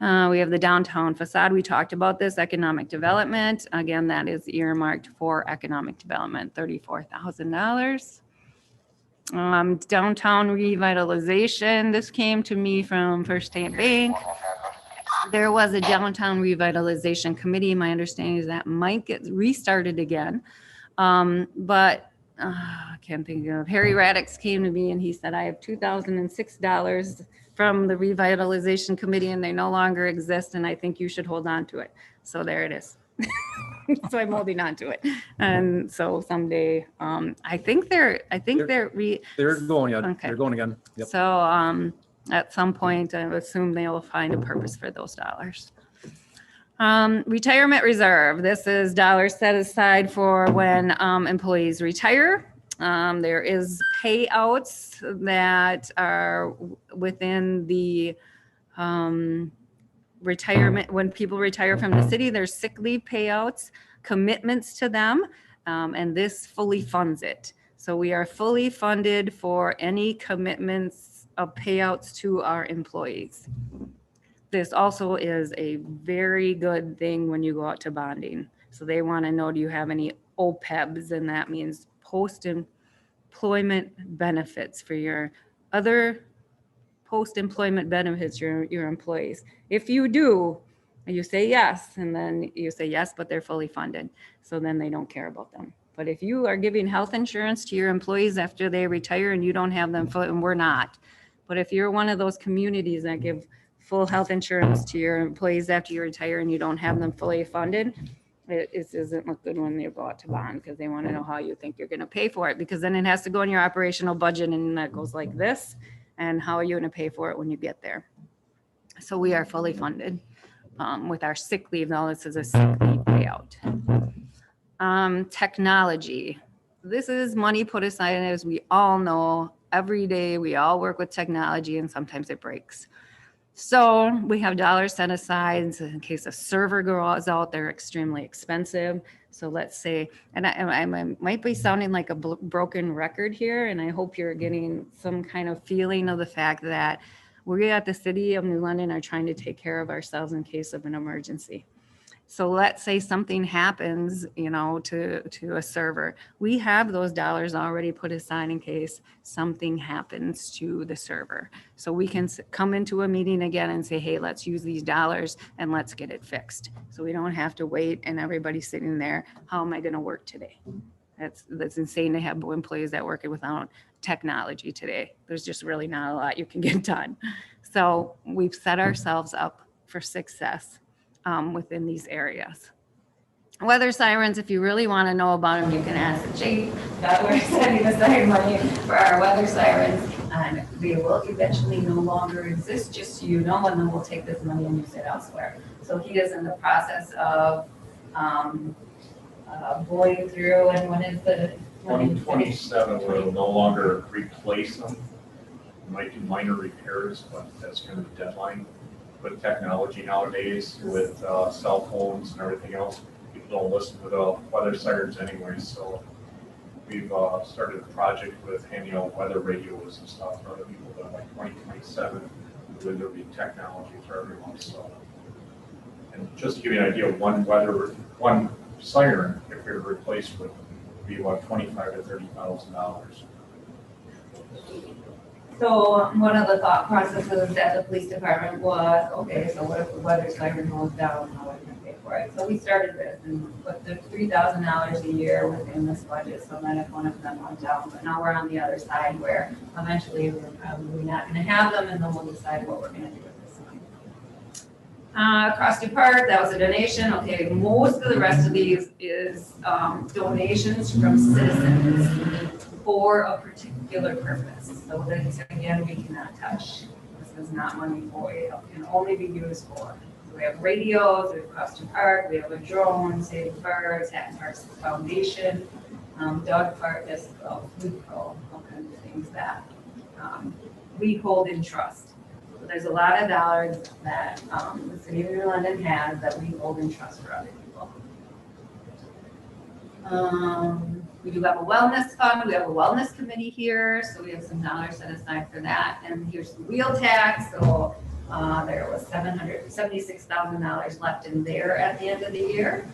We have the downtown facade. We talked about this, economic development. Again, that is earmarked for economic development, $34,000. Downtown revitalization. This came to me from First State Bank. There was a downtown revitalization committee. My understanding is that might get restarted again. But I can't think of, Harry Radix came to me and he said, I have $2,006 from the revitalization committee and they no longer exist. And I think you should hold on to it. So there it is. So I'm holding on to it. And so someday, I think they're going again. Okay. They're going again. Yep. So, at some point, I assume they will find a purpose for those dollars. Retirement reserve. This is dollars set aside for when employees retire. There is payouts that are within the retirement. When people retire from the city, there's sick leave payouts, commitments to them, and this fully funds it. So we are fully funded for any commitments of payouts to our employees. This also is a very good thing when you go out to bonding. So they want to know, do you have any OPEBs? And that means post-employment benefits for your other post-employment benefits, your employees. If you do, you say yes, and then you say yes, but they're fully funded. So then they don't care about them. But if you are giving health insurance to your employees after they retire and you don't have them, and we're not. But if you're one of those communities that give full health insurance to your employees after you retire and you don't have them fully funded, It doesn't look good when you go out to bond because they want to know how you think you're going to pay for it, because then it has to go in your operational budget and that goes like this. And how are you going to pay for it when you get there? So we are fully funded with our sick leave. Now this is a sick leave payout. Technology. This is money put aside, and as we all know, every day we all work with technology and sometimes it breaks. So we have dollars set aside in case a server goes out. They're extremely expensive. So let's say, and I might be sounding like a broken record here, and I hope you're getting some kind of feeling of the fact that we at the City of New London are trying to take care of ourselves in case of an emergency. So let's say something happens, to a server. We have those dollars already put aside in case something happens to the server. So we can come into a meeting again and say, hey, let's use these dollars and let's get it fixed. So we don't have to wait and everybody's sitting there, how am I going to work today? That's insane to have employees that work without technology today. There's just really not a lot you can get done. So we've set ourselves up for success within these areas. Weather sirens, if you really want to know about them, you can ask Jake. We're setting aside money for our weather sirens, and they will eventually no longer exist, just so you know, and then we'll take this money and use it elsewhere. So he is in the process of going through, and when is the 2027 will no longer replace them. We might do minor repairs, but that's kind of the deadline. With technology nowadays, with cell phones and everything else, people don't listen to the weather sirens anyway. So we've started a project with handing out weather radios and stuff for other people, that by 2027, there'll be technology for everyone. So, and just to give you an idea, one siren, if we were replaced with, would be about $25,000 to $30,000. So one of the thought processes at the police department was, okay, so what if the weather siren goes down, how are we gonna pay for it? So we started this and put the $3,000 a year within this budget, so then if one of them went down, but now we're on the other side where eventually we're probably not gonna have them, and then we'll decide what we're gonna do with this money. Crosby Park, that was a donation. Okay, most of the rest of these is donations from citizens for a particular purpose. So that, again, we cannot touch. This is not money for it. It can only be used for. We have radios, we have Crosby Park, we have a drone, Save Birds, Hatton Parks Foundation, Dog Park, Disc Golf, Food Pro, all kinds of things that we hold in trust. So there's a lot of dollars that the City of New London has that we hold in trust for other people. We do have a wellness fund. We have a wellness committee here, so we have some dollars set aside for that. And here's the wheel tax. So there was $776,000 left in there at the end of the year.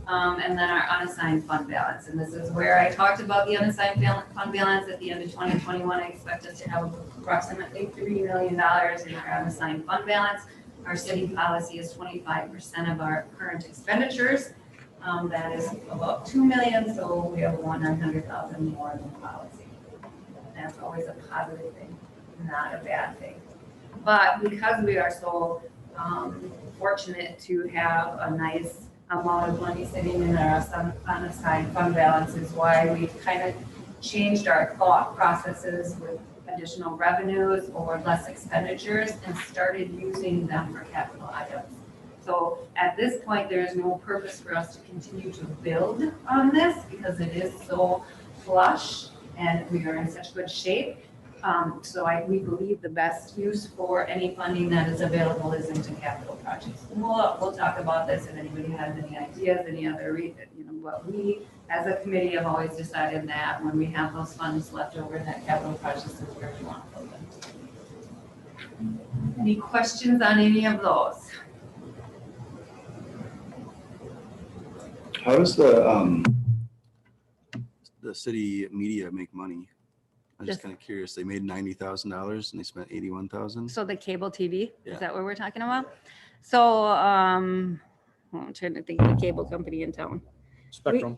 And then our unassigned fund balance. And this is where I talked about the unassigned fund balance at the end of 2021. I expect us to have approximately $3 million in our unassigned fund balance. Our city policy is 25% of our current expenditures. That is about $2 million, so we have $100,000 more than policy. That's always a positive thing, not a bad thing. But because we are so fortunate to have a nice amount of money sitting in our unassigned fund balance, is why we've kind of changed our thought processes with additional revenues or less expenditures and started using them for capital items. So at this point, there is no purpose for us to continue to build on this because it is so flush and we are in such good shape. We believe the best use for any funding that is available is into capital projects. We'll talk about this if anybody has any ideas, any other, what we as a committee have always decided that when we have those funds left over, that capital projects is where we want to put them. Any questions on any of those? How does the city media make money? I'm just kind of curious. They made $90,000 and they spent $81,000. So the cable TV, Yeah. Is that what we're talking about? So I'm trying to think of the cable company in town. Spectrum.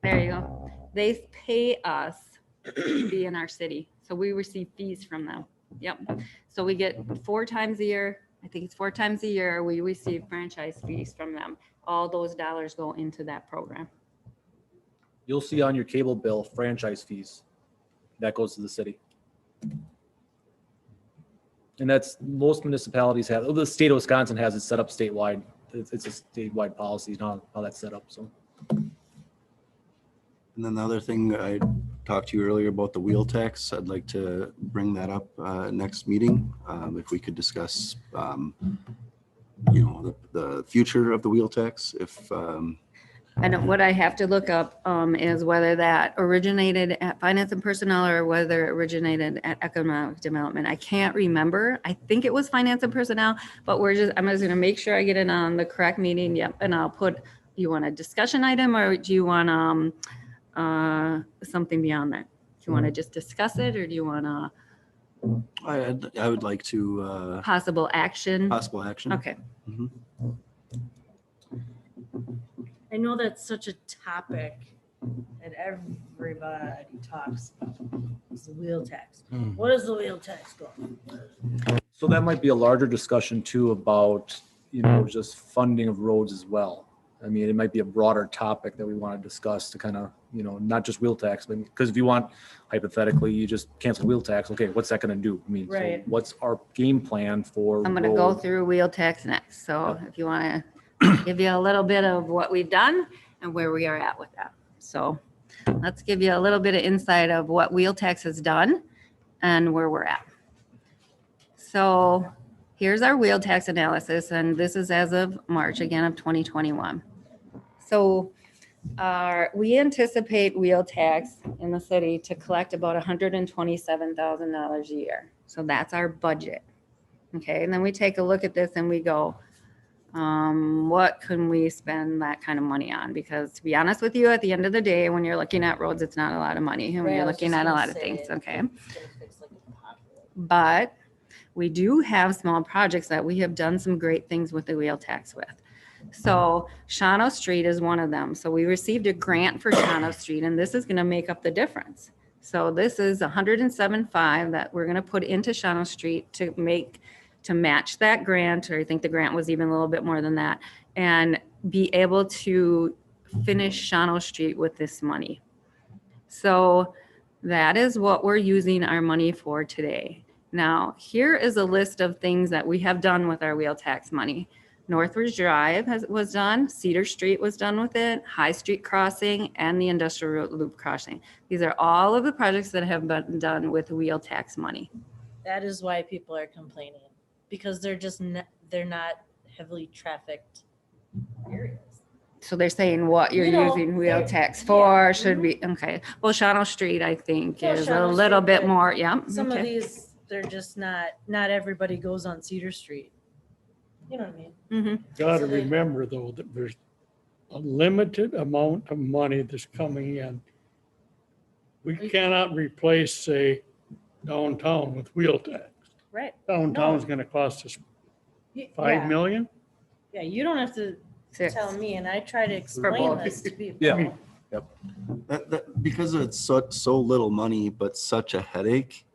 There you go. They pay us to be in our city. So we receive fees from them. Yep. So we get 4 times a year I think it's 4 times a year, we receive franchise fees from them. All those dollars go into that program. You'll see on your cable bill franchise fees. That goes to the city. And that's, most municipalities have, the state of Wisconsin has it set up statewide. It's a statewide policy, how that's set up, so. And then the other thing, I talked to you earlier about the wheel tax. I'd like to bring that up next meeting. If we could discuss, the future of the wheel tax, if, And what I have to look up is whether that originated at Finance and Personnel or whether it originated at Economic Development. I can't remember. I think it was Finance and Personnel, but I'm just gonna make sure I get it on the correct meeting. Yep, and I'll put, you want a discussion item or do you want something beyond that? Do you want to just discuss it or do you want I would like to, possible action? possible action. Okay. Mhm. I know that's such a topic that everybody talks about, is the wheel tax. What does the wheel tax go? So that might be a larger discussion too about, just funding of roads as well. I mean, it might be a broader topic that we want to discuss to kind of, not just wheel tax, but because if you want, hypothetically, you just cancel wheel tax, okay, what's that going to do? I mean, so Right. what's our game plan for? I'm going to go road? through wheel tax next. So if you want to give you a little bit of what we've done and where we are at with that. So let's give you a little bit of insight of what wheel tax has done and where we're at. So here's our wheel tax analysis, and this is as of March again of 2021. So we anticipate wheel tax in the city to collect about $127,000 a year. So that's our budget. Okay, and then we take a look at this and we go, what can we spend that kind of money on? Because to be honest with you, at the end of the day, when you're looking at roads, it's not a lot of money. And when Right, you're I was looking just at a gonna lot of say, things, okay? it's gonna fix like a pothole. But we do have small projects that we have done some great things with the wheel tax with. So Shawano Street is one of them. So we received a grant for Shawano Street, and this is going to make up the difference. So this is $107,500 that we're going to put into Shawano Street to match that grant, or I think the grant was even a little bit more than that, and be able to finish Shawano Street with this money. So that is what we're using our money for today. Now, here is a list of things that we have done with our wheel tax money. Northridge Drive was done, Cedar Street was done with it, High Street Crossing, and the Industrial Loop Crossing. These are all of the projects that have been done with wheel tax money. That is why people are complaining, because they're just, they're not heavily trafficked areas. So they're saying what you're using wheel they're- tax for yeah, should be, okay. Well, Shawano Street, I think, Yeah, is a Shawano little Street, bit but more, yeah. Some of okay. these, they're just not everybody goes on Cedar Street. You know what I mean? Mhm. Got to So they- remember though, that there's a limited amount of money that's coming in. We cannot replace, say, downtown with wheel tax. Right. Downtown's gonna cost us Yeah. 5 million. Yeah, you don't have to Six. tell me, and I try to explain both. this to people. Yeah. Because it's so little money, but such a headache,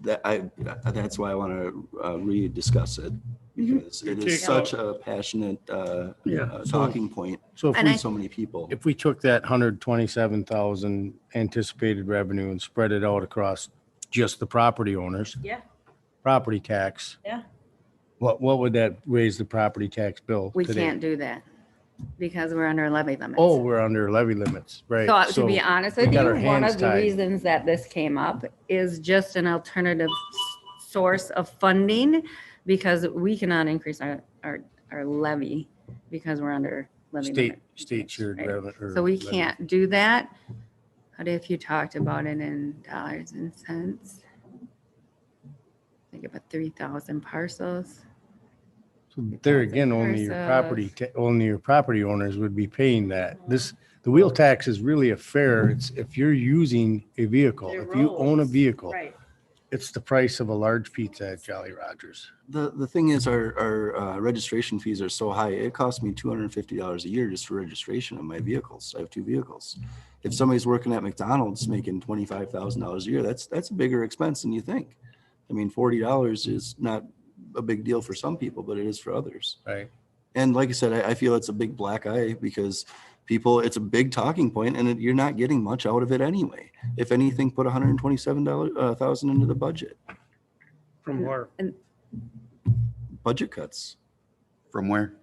that's why I want to re-discuss it. Because it is such a passionate talking point So if And we, for so many people. if we took that 127,000 anticipated revenue and spread it out across just the property owners, Yeah, property tax. Yeah. What would that raise the property tax bill We today? can't do that because we're under levy limits. Oh, we're under levy limits, right? So to be honest we with got you, our one hands of the tied. reasons that this came up is just an alternative source of funding because we cannot increase our levy because we're under levy limit. State shared right? revenue. So we can't do that. But if you talked about it in dollars and cents, think about 3,000 parcels. There again, only your property owners would be paying that. The wheel tax is really a fair, it's if you're using a vehicle, They're if you own a roads, vehicle, right. it's the price of a large pizza at Jolly Rogers. The thing is, our registration fees are so high. It costs me $250 a year just for registration of my vehicles. I have 2 vehicles. If somebody's working at McDonald's making $25,000 a year, that's a bigger expense than you think. I mean, $40 is not a big deal for some people, but it is for others. Right. And like I said, I feel it's a big black eye because people, it's a big talking point and you're not getting much out of it anyway. If anything, put $127,000 into the budget. From where? Budget cuts. From where?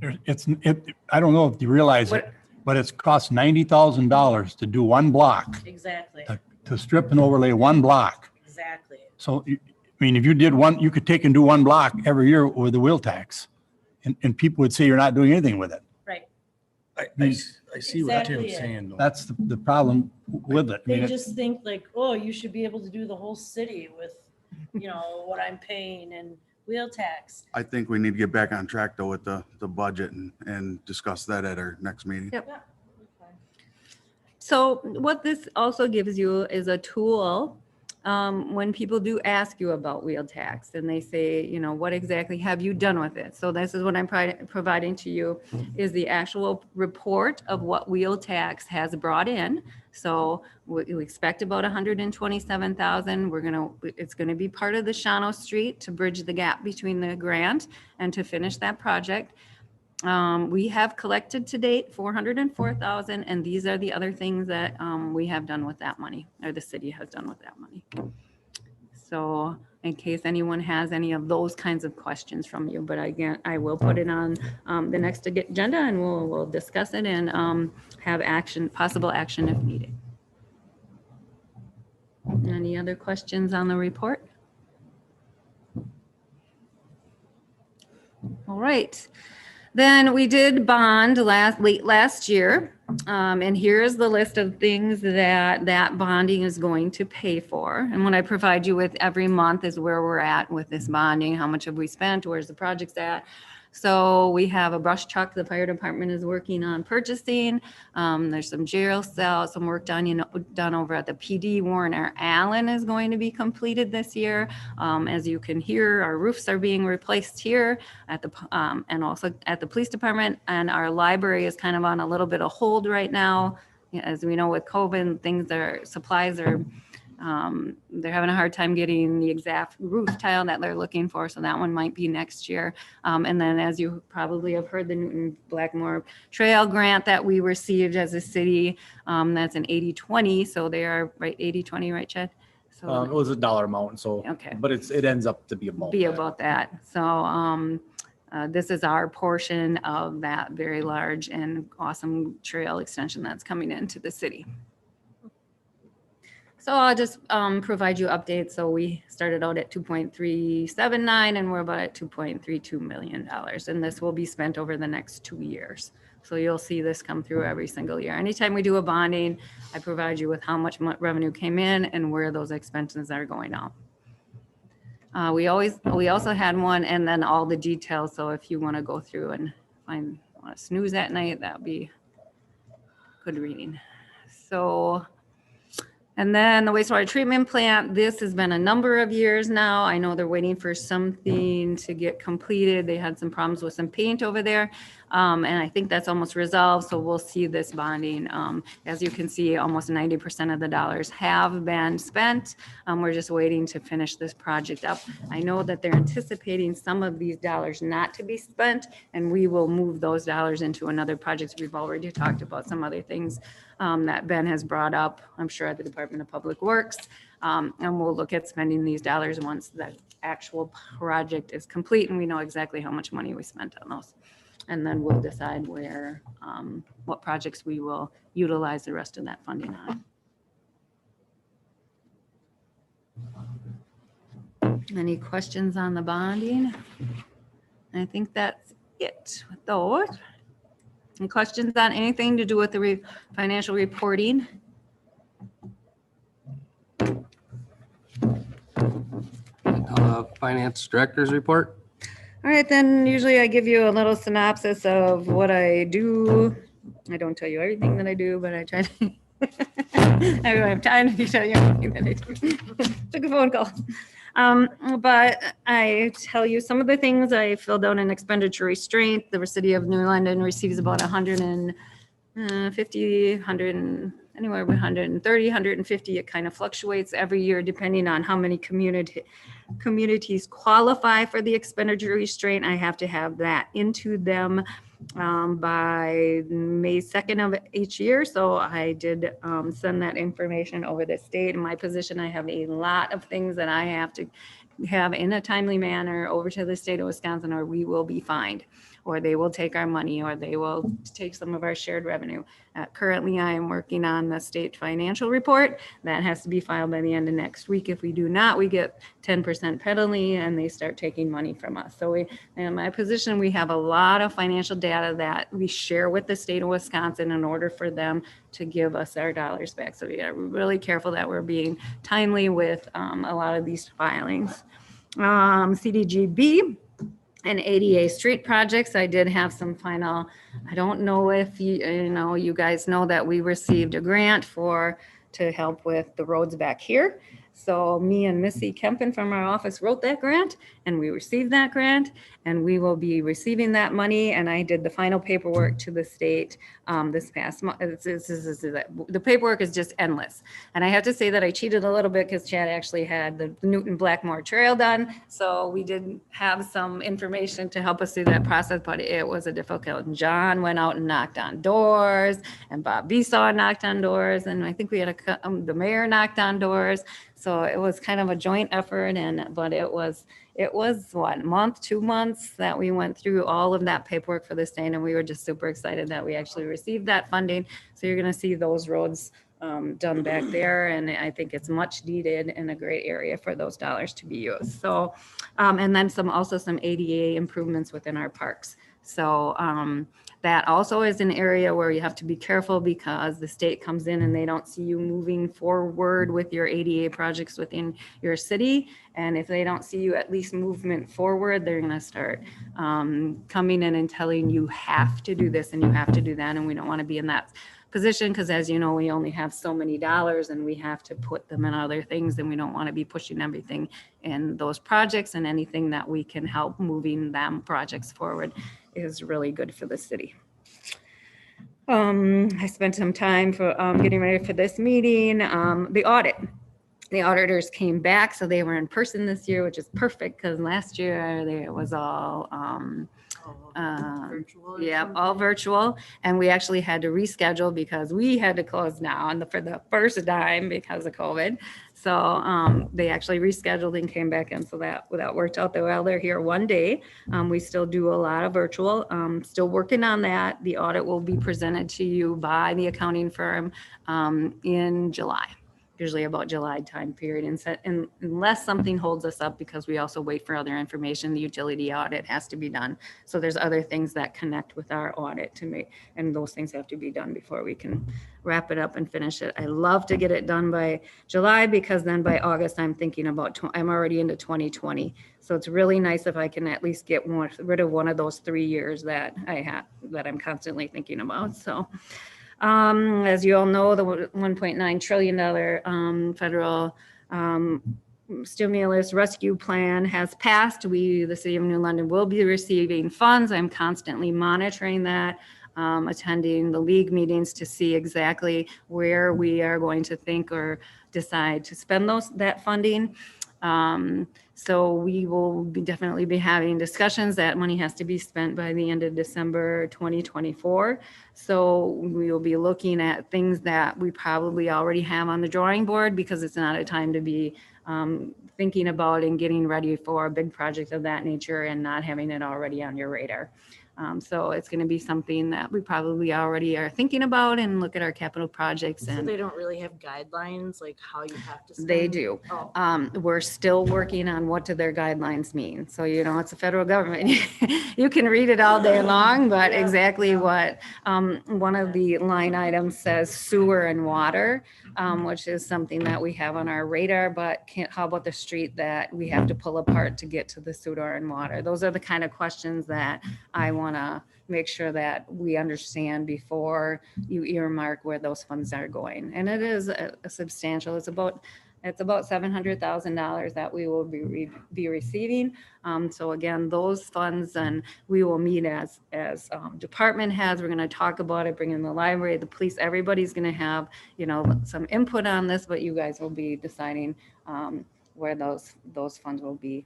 I don't know if you realize it, but it's cost $90,000 to do one block, Exactly, to strip and overlay one block. exactly. So, I mean, if you did one, you could take and do one block every year with the wheel tax. And people would say you're not doing anything with it. Right. I see what Exactly Tim's it. saying though. That's the problem with it. I They mean, just think like, oh, you should be able to do the whole city with, you know, what I'm paying and wheel tax. I think we need to get back on track though with the budget and discuss that at our next meeting. Yep. Yeah. So what this also gives you is a tool when people do ask you about wheel tax and they say, you know, what exactly have you done with it? So this is what I'm providing to you is the actual report of what wheel tax has brought in. So we expect about 127,000. It's gonna be part of the Shawano Street to bridge the gap between the grant and to finish that project. We have collected to date 404,000, and these are the other things that we have done with that money, or the city has done with that money. So in case anyone has any of those kinds of questions from you, but again, I will put it on the next agenda and we'll discuss it and have possible action if needed. Any other questions on the report? All right. Then we did bond late last year, and here's the list of things that bonding is going to pay for. And what I provide you with every month is where we're at with this bonding, how much have we spent, where's the projects at. So we have a brush truck the fire department is working on purchasing. There's some jail cell, some work done over at the PD. Warner Allen is going to be completed this year. As you can hear, our roofs are being replaced here at the and also at the police department. And our library is kind of on a little bit of hold right now. As we know with COVID, supplies are they're having a hard time getting the exact roof tile that they're looking for, so that one might be next year. And then, as you probably have heard, the Newton Blackmore Trail grant that we received as a city, that's an 80-20, so they are right 80-20, right, Chad? So It was a dollar amount, so, okay, but it ends up to be about that. So this is our portion of that very large and awesome trail extension that's coming into the city. So I'll just provide you updates. So we started out at 2.379 and we're about at $2.32 million. And this will be spent over the next 2 years. So you'll see this come through every single year. Anytime we do a bonding, I provide you with how much revenue came in and where those expenses are going out. We also had one and then all the details. So if you want to go through and want to snooze at night, that'd be good reading. So. And then the wastewater treatment plant, this has been a number of years now. I know they're waiting for something to get completed. They had some problems with some paint over there. And I think that's almost resolved. So we'll see this bonding. As you can see, almost 90% of the dollars have been spent. We're just waiting to finish this project up. I know that they're anticipating some of these dollars not to be spent, and we will move those dollars into another project. We've already talked about some other things that Ben has brought up, I'm sure, at the Department of Public Works. And we'll look at spending these dollars once the actual project is complete and we know exactly how much money we spent on those. And then we'll decide what projects we will utilize the rest of that funding on. Any questions on the bonding? I think that's it with those. Any questions on anything to do with the financial reporting? Finance director's report. All right, then usually I give you a little synopsis of what I do. I don't tell you everything that I do, but I try to. I don't have time to tell you everything that I do. Took a phone call. But I tell you some of the things. I filled out an expenditure restraint. The city of New London receives about 150 anywhere 130, 150. It kind of fluctuates every year depending on how many communities qualify for the expenditure restraint. I have to have that into them by May 2nd of each year. So I did send that information over the state. In my position, I have a lot of things that I have to have in a timely manner over to the state of Wisconsin, or we will be fined, or they will take our money, or they will take some of our shared revenue. Currently, I am working on the state financial report. That has to be filed by the end of next week. If we do not, we get 10% penalty and they start taking money from us. So in my position, we have a lot of financial data that we share with the state of Wisconsin in order for them to give us our dollars back. So we are really careful that we're being timely with a lot of these filings. CDGB and ADA street projects, I did have some final, I don't know if you guys know that we received a grant to help with the roads back here. So me and Missy Kempen from our office wrote that grant, and we received that grant, and we will be receiving that money. And I did the final paperwork to the state this past month. The paperwork is just endless. And I have to say that I cheated a little bit because Chad actually had the Newton Blackmore Trail done. So we did have some information to help us through that process, but it was a difficult. And John went out and knocked on doors, and Bob Besaw knocked on doors, and I think we had the mayor knocked on doors. So it was kind of a joint effort, but it was what, month, 2 months that we went through all of that paperwork for the state, and we were just super excited that we actually received that funding. So you're going to see those roads done back there, and I think it's much needed in a great area for those dollars to be used. So, and then some ADA improvements within our parks. So that also is an area where you have to be careful because the state comes in and they don't see you moving forward with your ADA projects within your city. And if they don't see you at least movement forward, they're going to start coming in and telling you have to do this and you have to do that. And we don't want to be in that position because, as you know, we only have so many dollars and we have to put them in other things, and we don't want to be pushing everything in those projects, and anything that we can help moving them projects forward is really good for the city. I spent some time for getting ready for this meeting. The auditors came back, so they were in person this year, which is perfect because last year it was all Virtual. yeah, all virtual, and we actually had to reschedule because we had to close down for the first time because of COVID. So they actually rescheduled and came back in, so that worked out well. They're here one day. We still do a lot of virtual. Still working on that. The audit will be presented to you by the accounting firm in July. Usually about July time period, and unless something holds us up, because we also wait for other information, the utility audit has to be done. So there's other things that connect with our audit to make, and those things have to be done before we can wrap it up and finish it. I love to get it done by July, because then by August, I'm thinking about, I'm already into 2020. So it's really nice if I can at least get rid of one of those 3 years that I'm constantly thinking about. So. As you all know, the $1.9 trillion federal stimulus rescue plan has passed. The city of New London will be receiving funds. I'm constantly monitoring that, attending the league meetings to see exactly where we are going to think or decide to spend that funding. So we will definitely be having discussions. That money has to be spent by the end of December 2024. So we will be looking at things that we probably already have on the drawing board, because it's not a time to be thinking about and getting ready for a big project of that nature and not having it already on your radar. So it's going to be something that we probably already are thinking about, and look at our capital projects. So And they don't really have guidelines like how you have to spend? they do. Oh. We're still working on what do their guidelines mean. So, it's the federal government. You can read it all day long, but exactly what one of the line items says sewer and water, which is something that we have on our radar, but how about the street that we have to pull apart to get to the sewer and water? Those are the kind of questions that I want to make sure that we understand before you earmark where those funds are going. And it is a substantial, it's about, It's about $700,000 that we will be receiving. So again, those funds, and we will meet as department heads. We're going to talk about it, bring in the library, the police, everybody's going to have, you know, some input on this, but you guys will be deciding where those funds will be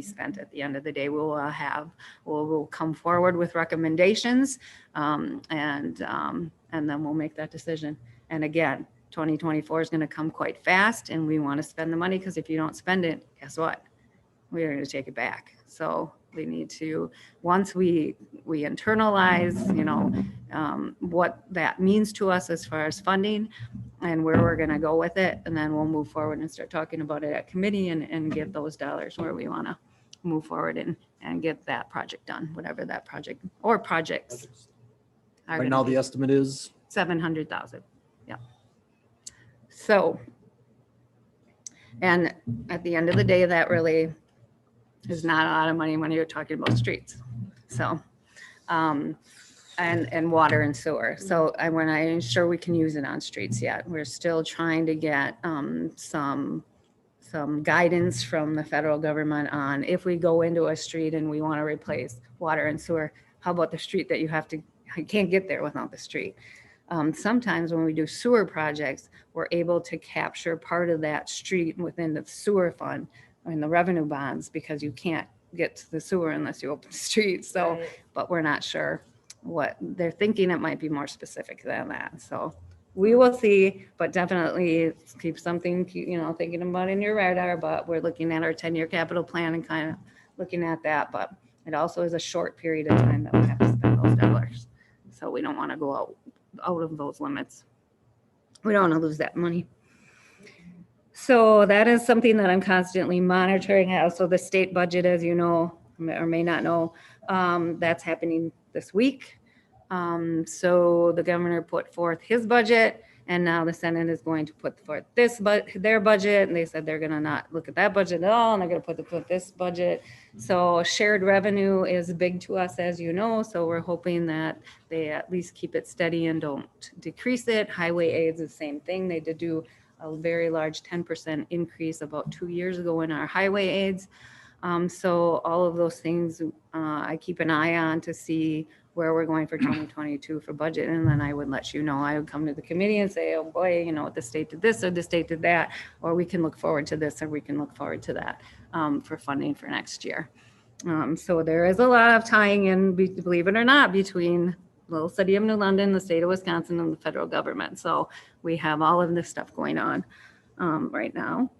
spent at the end of the day. We'll come forward with recommendations, and then we'll make that decision. And again, 2024 is going to come quite fast, and we want to spend the money, because if you don't spend it, guess what? We're going to take it back. So we need to, once we internalize, you know, what that means to us as far as funding and where we're going to go with it, and then we'll move forward and start talking about it at committee and get those dollars where we want to move forward and get that project done, whatever that project or projects are. Right now, the estimate is 700,000. Yeah. So, and at the end of the day, that really is not a lot of money when you're talking about streets. So, and water and sewer. So we're not even sure we can use it on streets yet. We're still trying to get some guidance from the federal government on if we go into a street and we want to replace water and sewer, how about the street that you can't get there without the street. Sometimes when we do sewer projects, we're able to capture part of that street within the sewer fund and the revenue bonds, because you can't get to the sewer unless you open the street. So, Right. but we're not sure what they're thinking. It might be more specific than that. So we will see, but definitely keep something, you know, thinking about in your radar. But we're looking at our 10-year capital plan and kind of looking at that. But it also is a short period of time that we have to spend those dollars. So we don't want to go out of those limits. We don't want to lose that money. So that is something that I'm constantly monitoring. Also, the state budget, as you know, or may not know, that's happening this week. So the governor put forth his budget, and now the Senate is going to put forth their budget, and they said they're going to not look at that budget at all, and they're going to put this budget. So shared revenue is big to us, as you know, so we're hoping that they at least keep it steady and don't decrease it. Highway aids, the same thing. They did do a very large 10% increase about 2 years ago in our highway aids. So all of those things I keep an eye on to see where we're going for 2022 for budget. And then I would let you know. I would come to the committee and say, oh boy, you know, the state did this or the state did that, or we can look forward to this or we can look forward to that for funding for next year. So there is a lot of tying in, believe it or not, between little city of New London, the state of Wisconsin, and the federal government. So we have all of this stuff going on right now.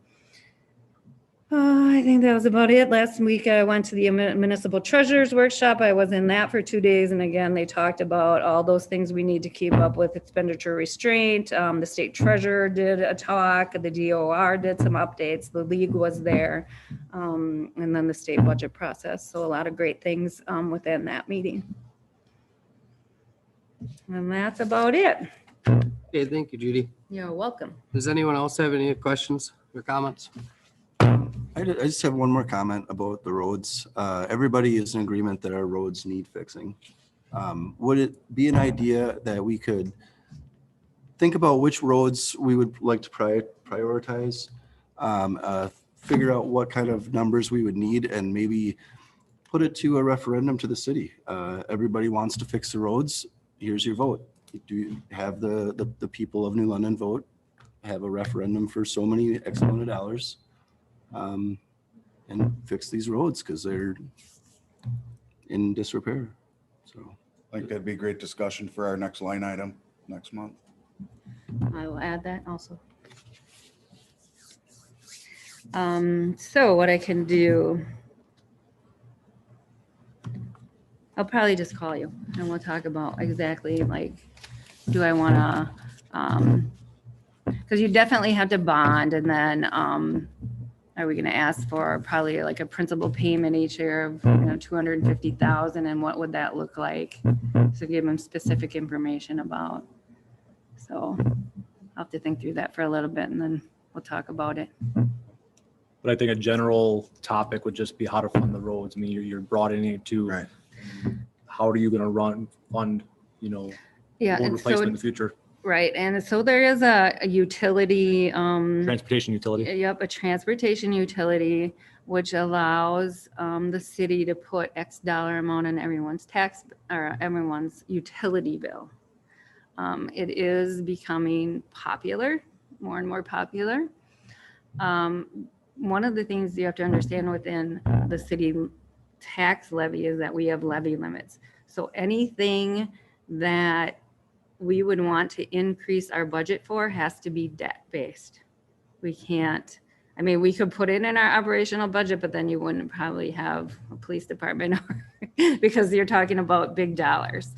I think that was about it. Last week I went to the municipal treasurers workshop. I was in that for 2 days. And again, they talked about all those things we need to keep up with expenditure restraint. The state treasurer did a talk. The DOR did some updates. The league was there. And then the state budget process. So a lot of great things within that meeting. And that's about it. Okay, thank you, Judy. You're welcome. Does anyone else have any questions or comments? I just have one more comment about the roads. Everybody is in agreement that our roads need fixing. Would it be an idea that we could think about which roads we would like to prioritize, figure out what kind of numbers we would need, and maybe put it to a referendum to the city? Everybody wants to fix the roads. Here's your vote. Do you have the people of New London vote, have a referendum for so many X amount of dollars, and fix these roads because they're in disrepair. So I think that'd be a great discussion for our next line item next month. I will add that also. So what I can do, I'll probably just call you and we'll talk about exactly like, do I want to, because you definitely have to bond, and then are we going to ask for probably like a principal payment each year of $250,000, and what would that look like? So give them specific information about. So I'll have to think through that for a little bit, and then we'll talk about it. But I think a general topic would just be how to fund the roads. I mean, you're broadening it to how are you going to fund, Yeah, road and replacement so in the future? Right, and so there is a utility, Transportation utility. yep, a transportation utility, which allows the city to put X dollar amount on everyone's tax or everyone's utility bill. It is becoming popular, more and more popular. One of the things you have to understand within the city tax levy is that we have levy limits. So anything that we would want to increase our budget for has to be debt-based. We can't, I mean, we could put it in our operational budget, but then you wouldn't probably have a police department because you're talking about big dollars.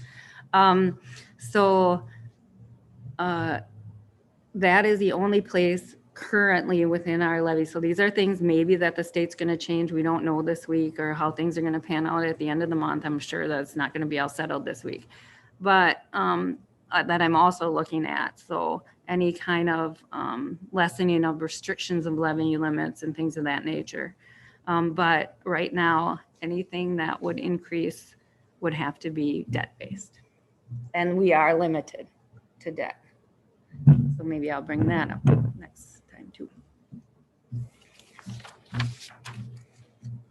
That is the only place currently within our levy. So these are things maybe that the state's going to change. We don't know this week or how things are going to pan out at the end of the month. I'm sure that's not going to be all settled this week. But that I'm also looking at. So any kind of lessening of restrictions of levy limits and things of that nature. But right now, anything that would increase would have to be debt-based. And we are limited to debt. So maybe I'll bring that up next time too.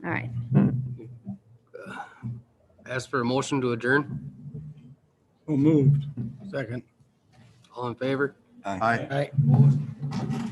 All right. Ask for a motion to adjourn. So moved. Second. All in favor? Aye. Aye.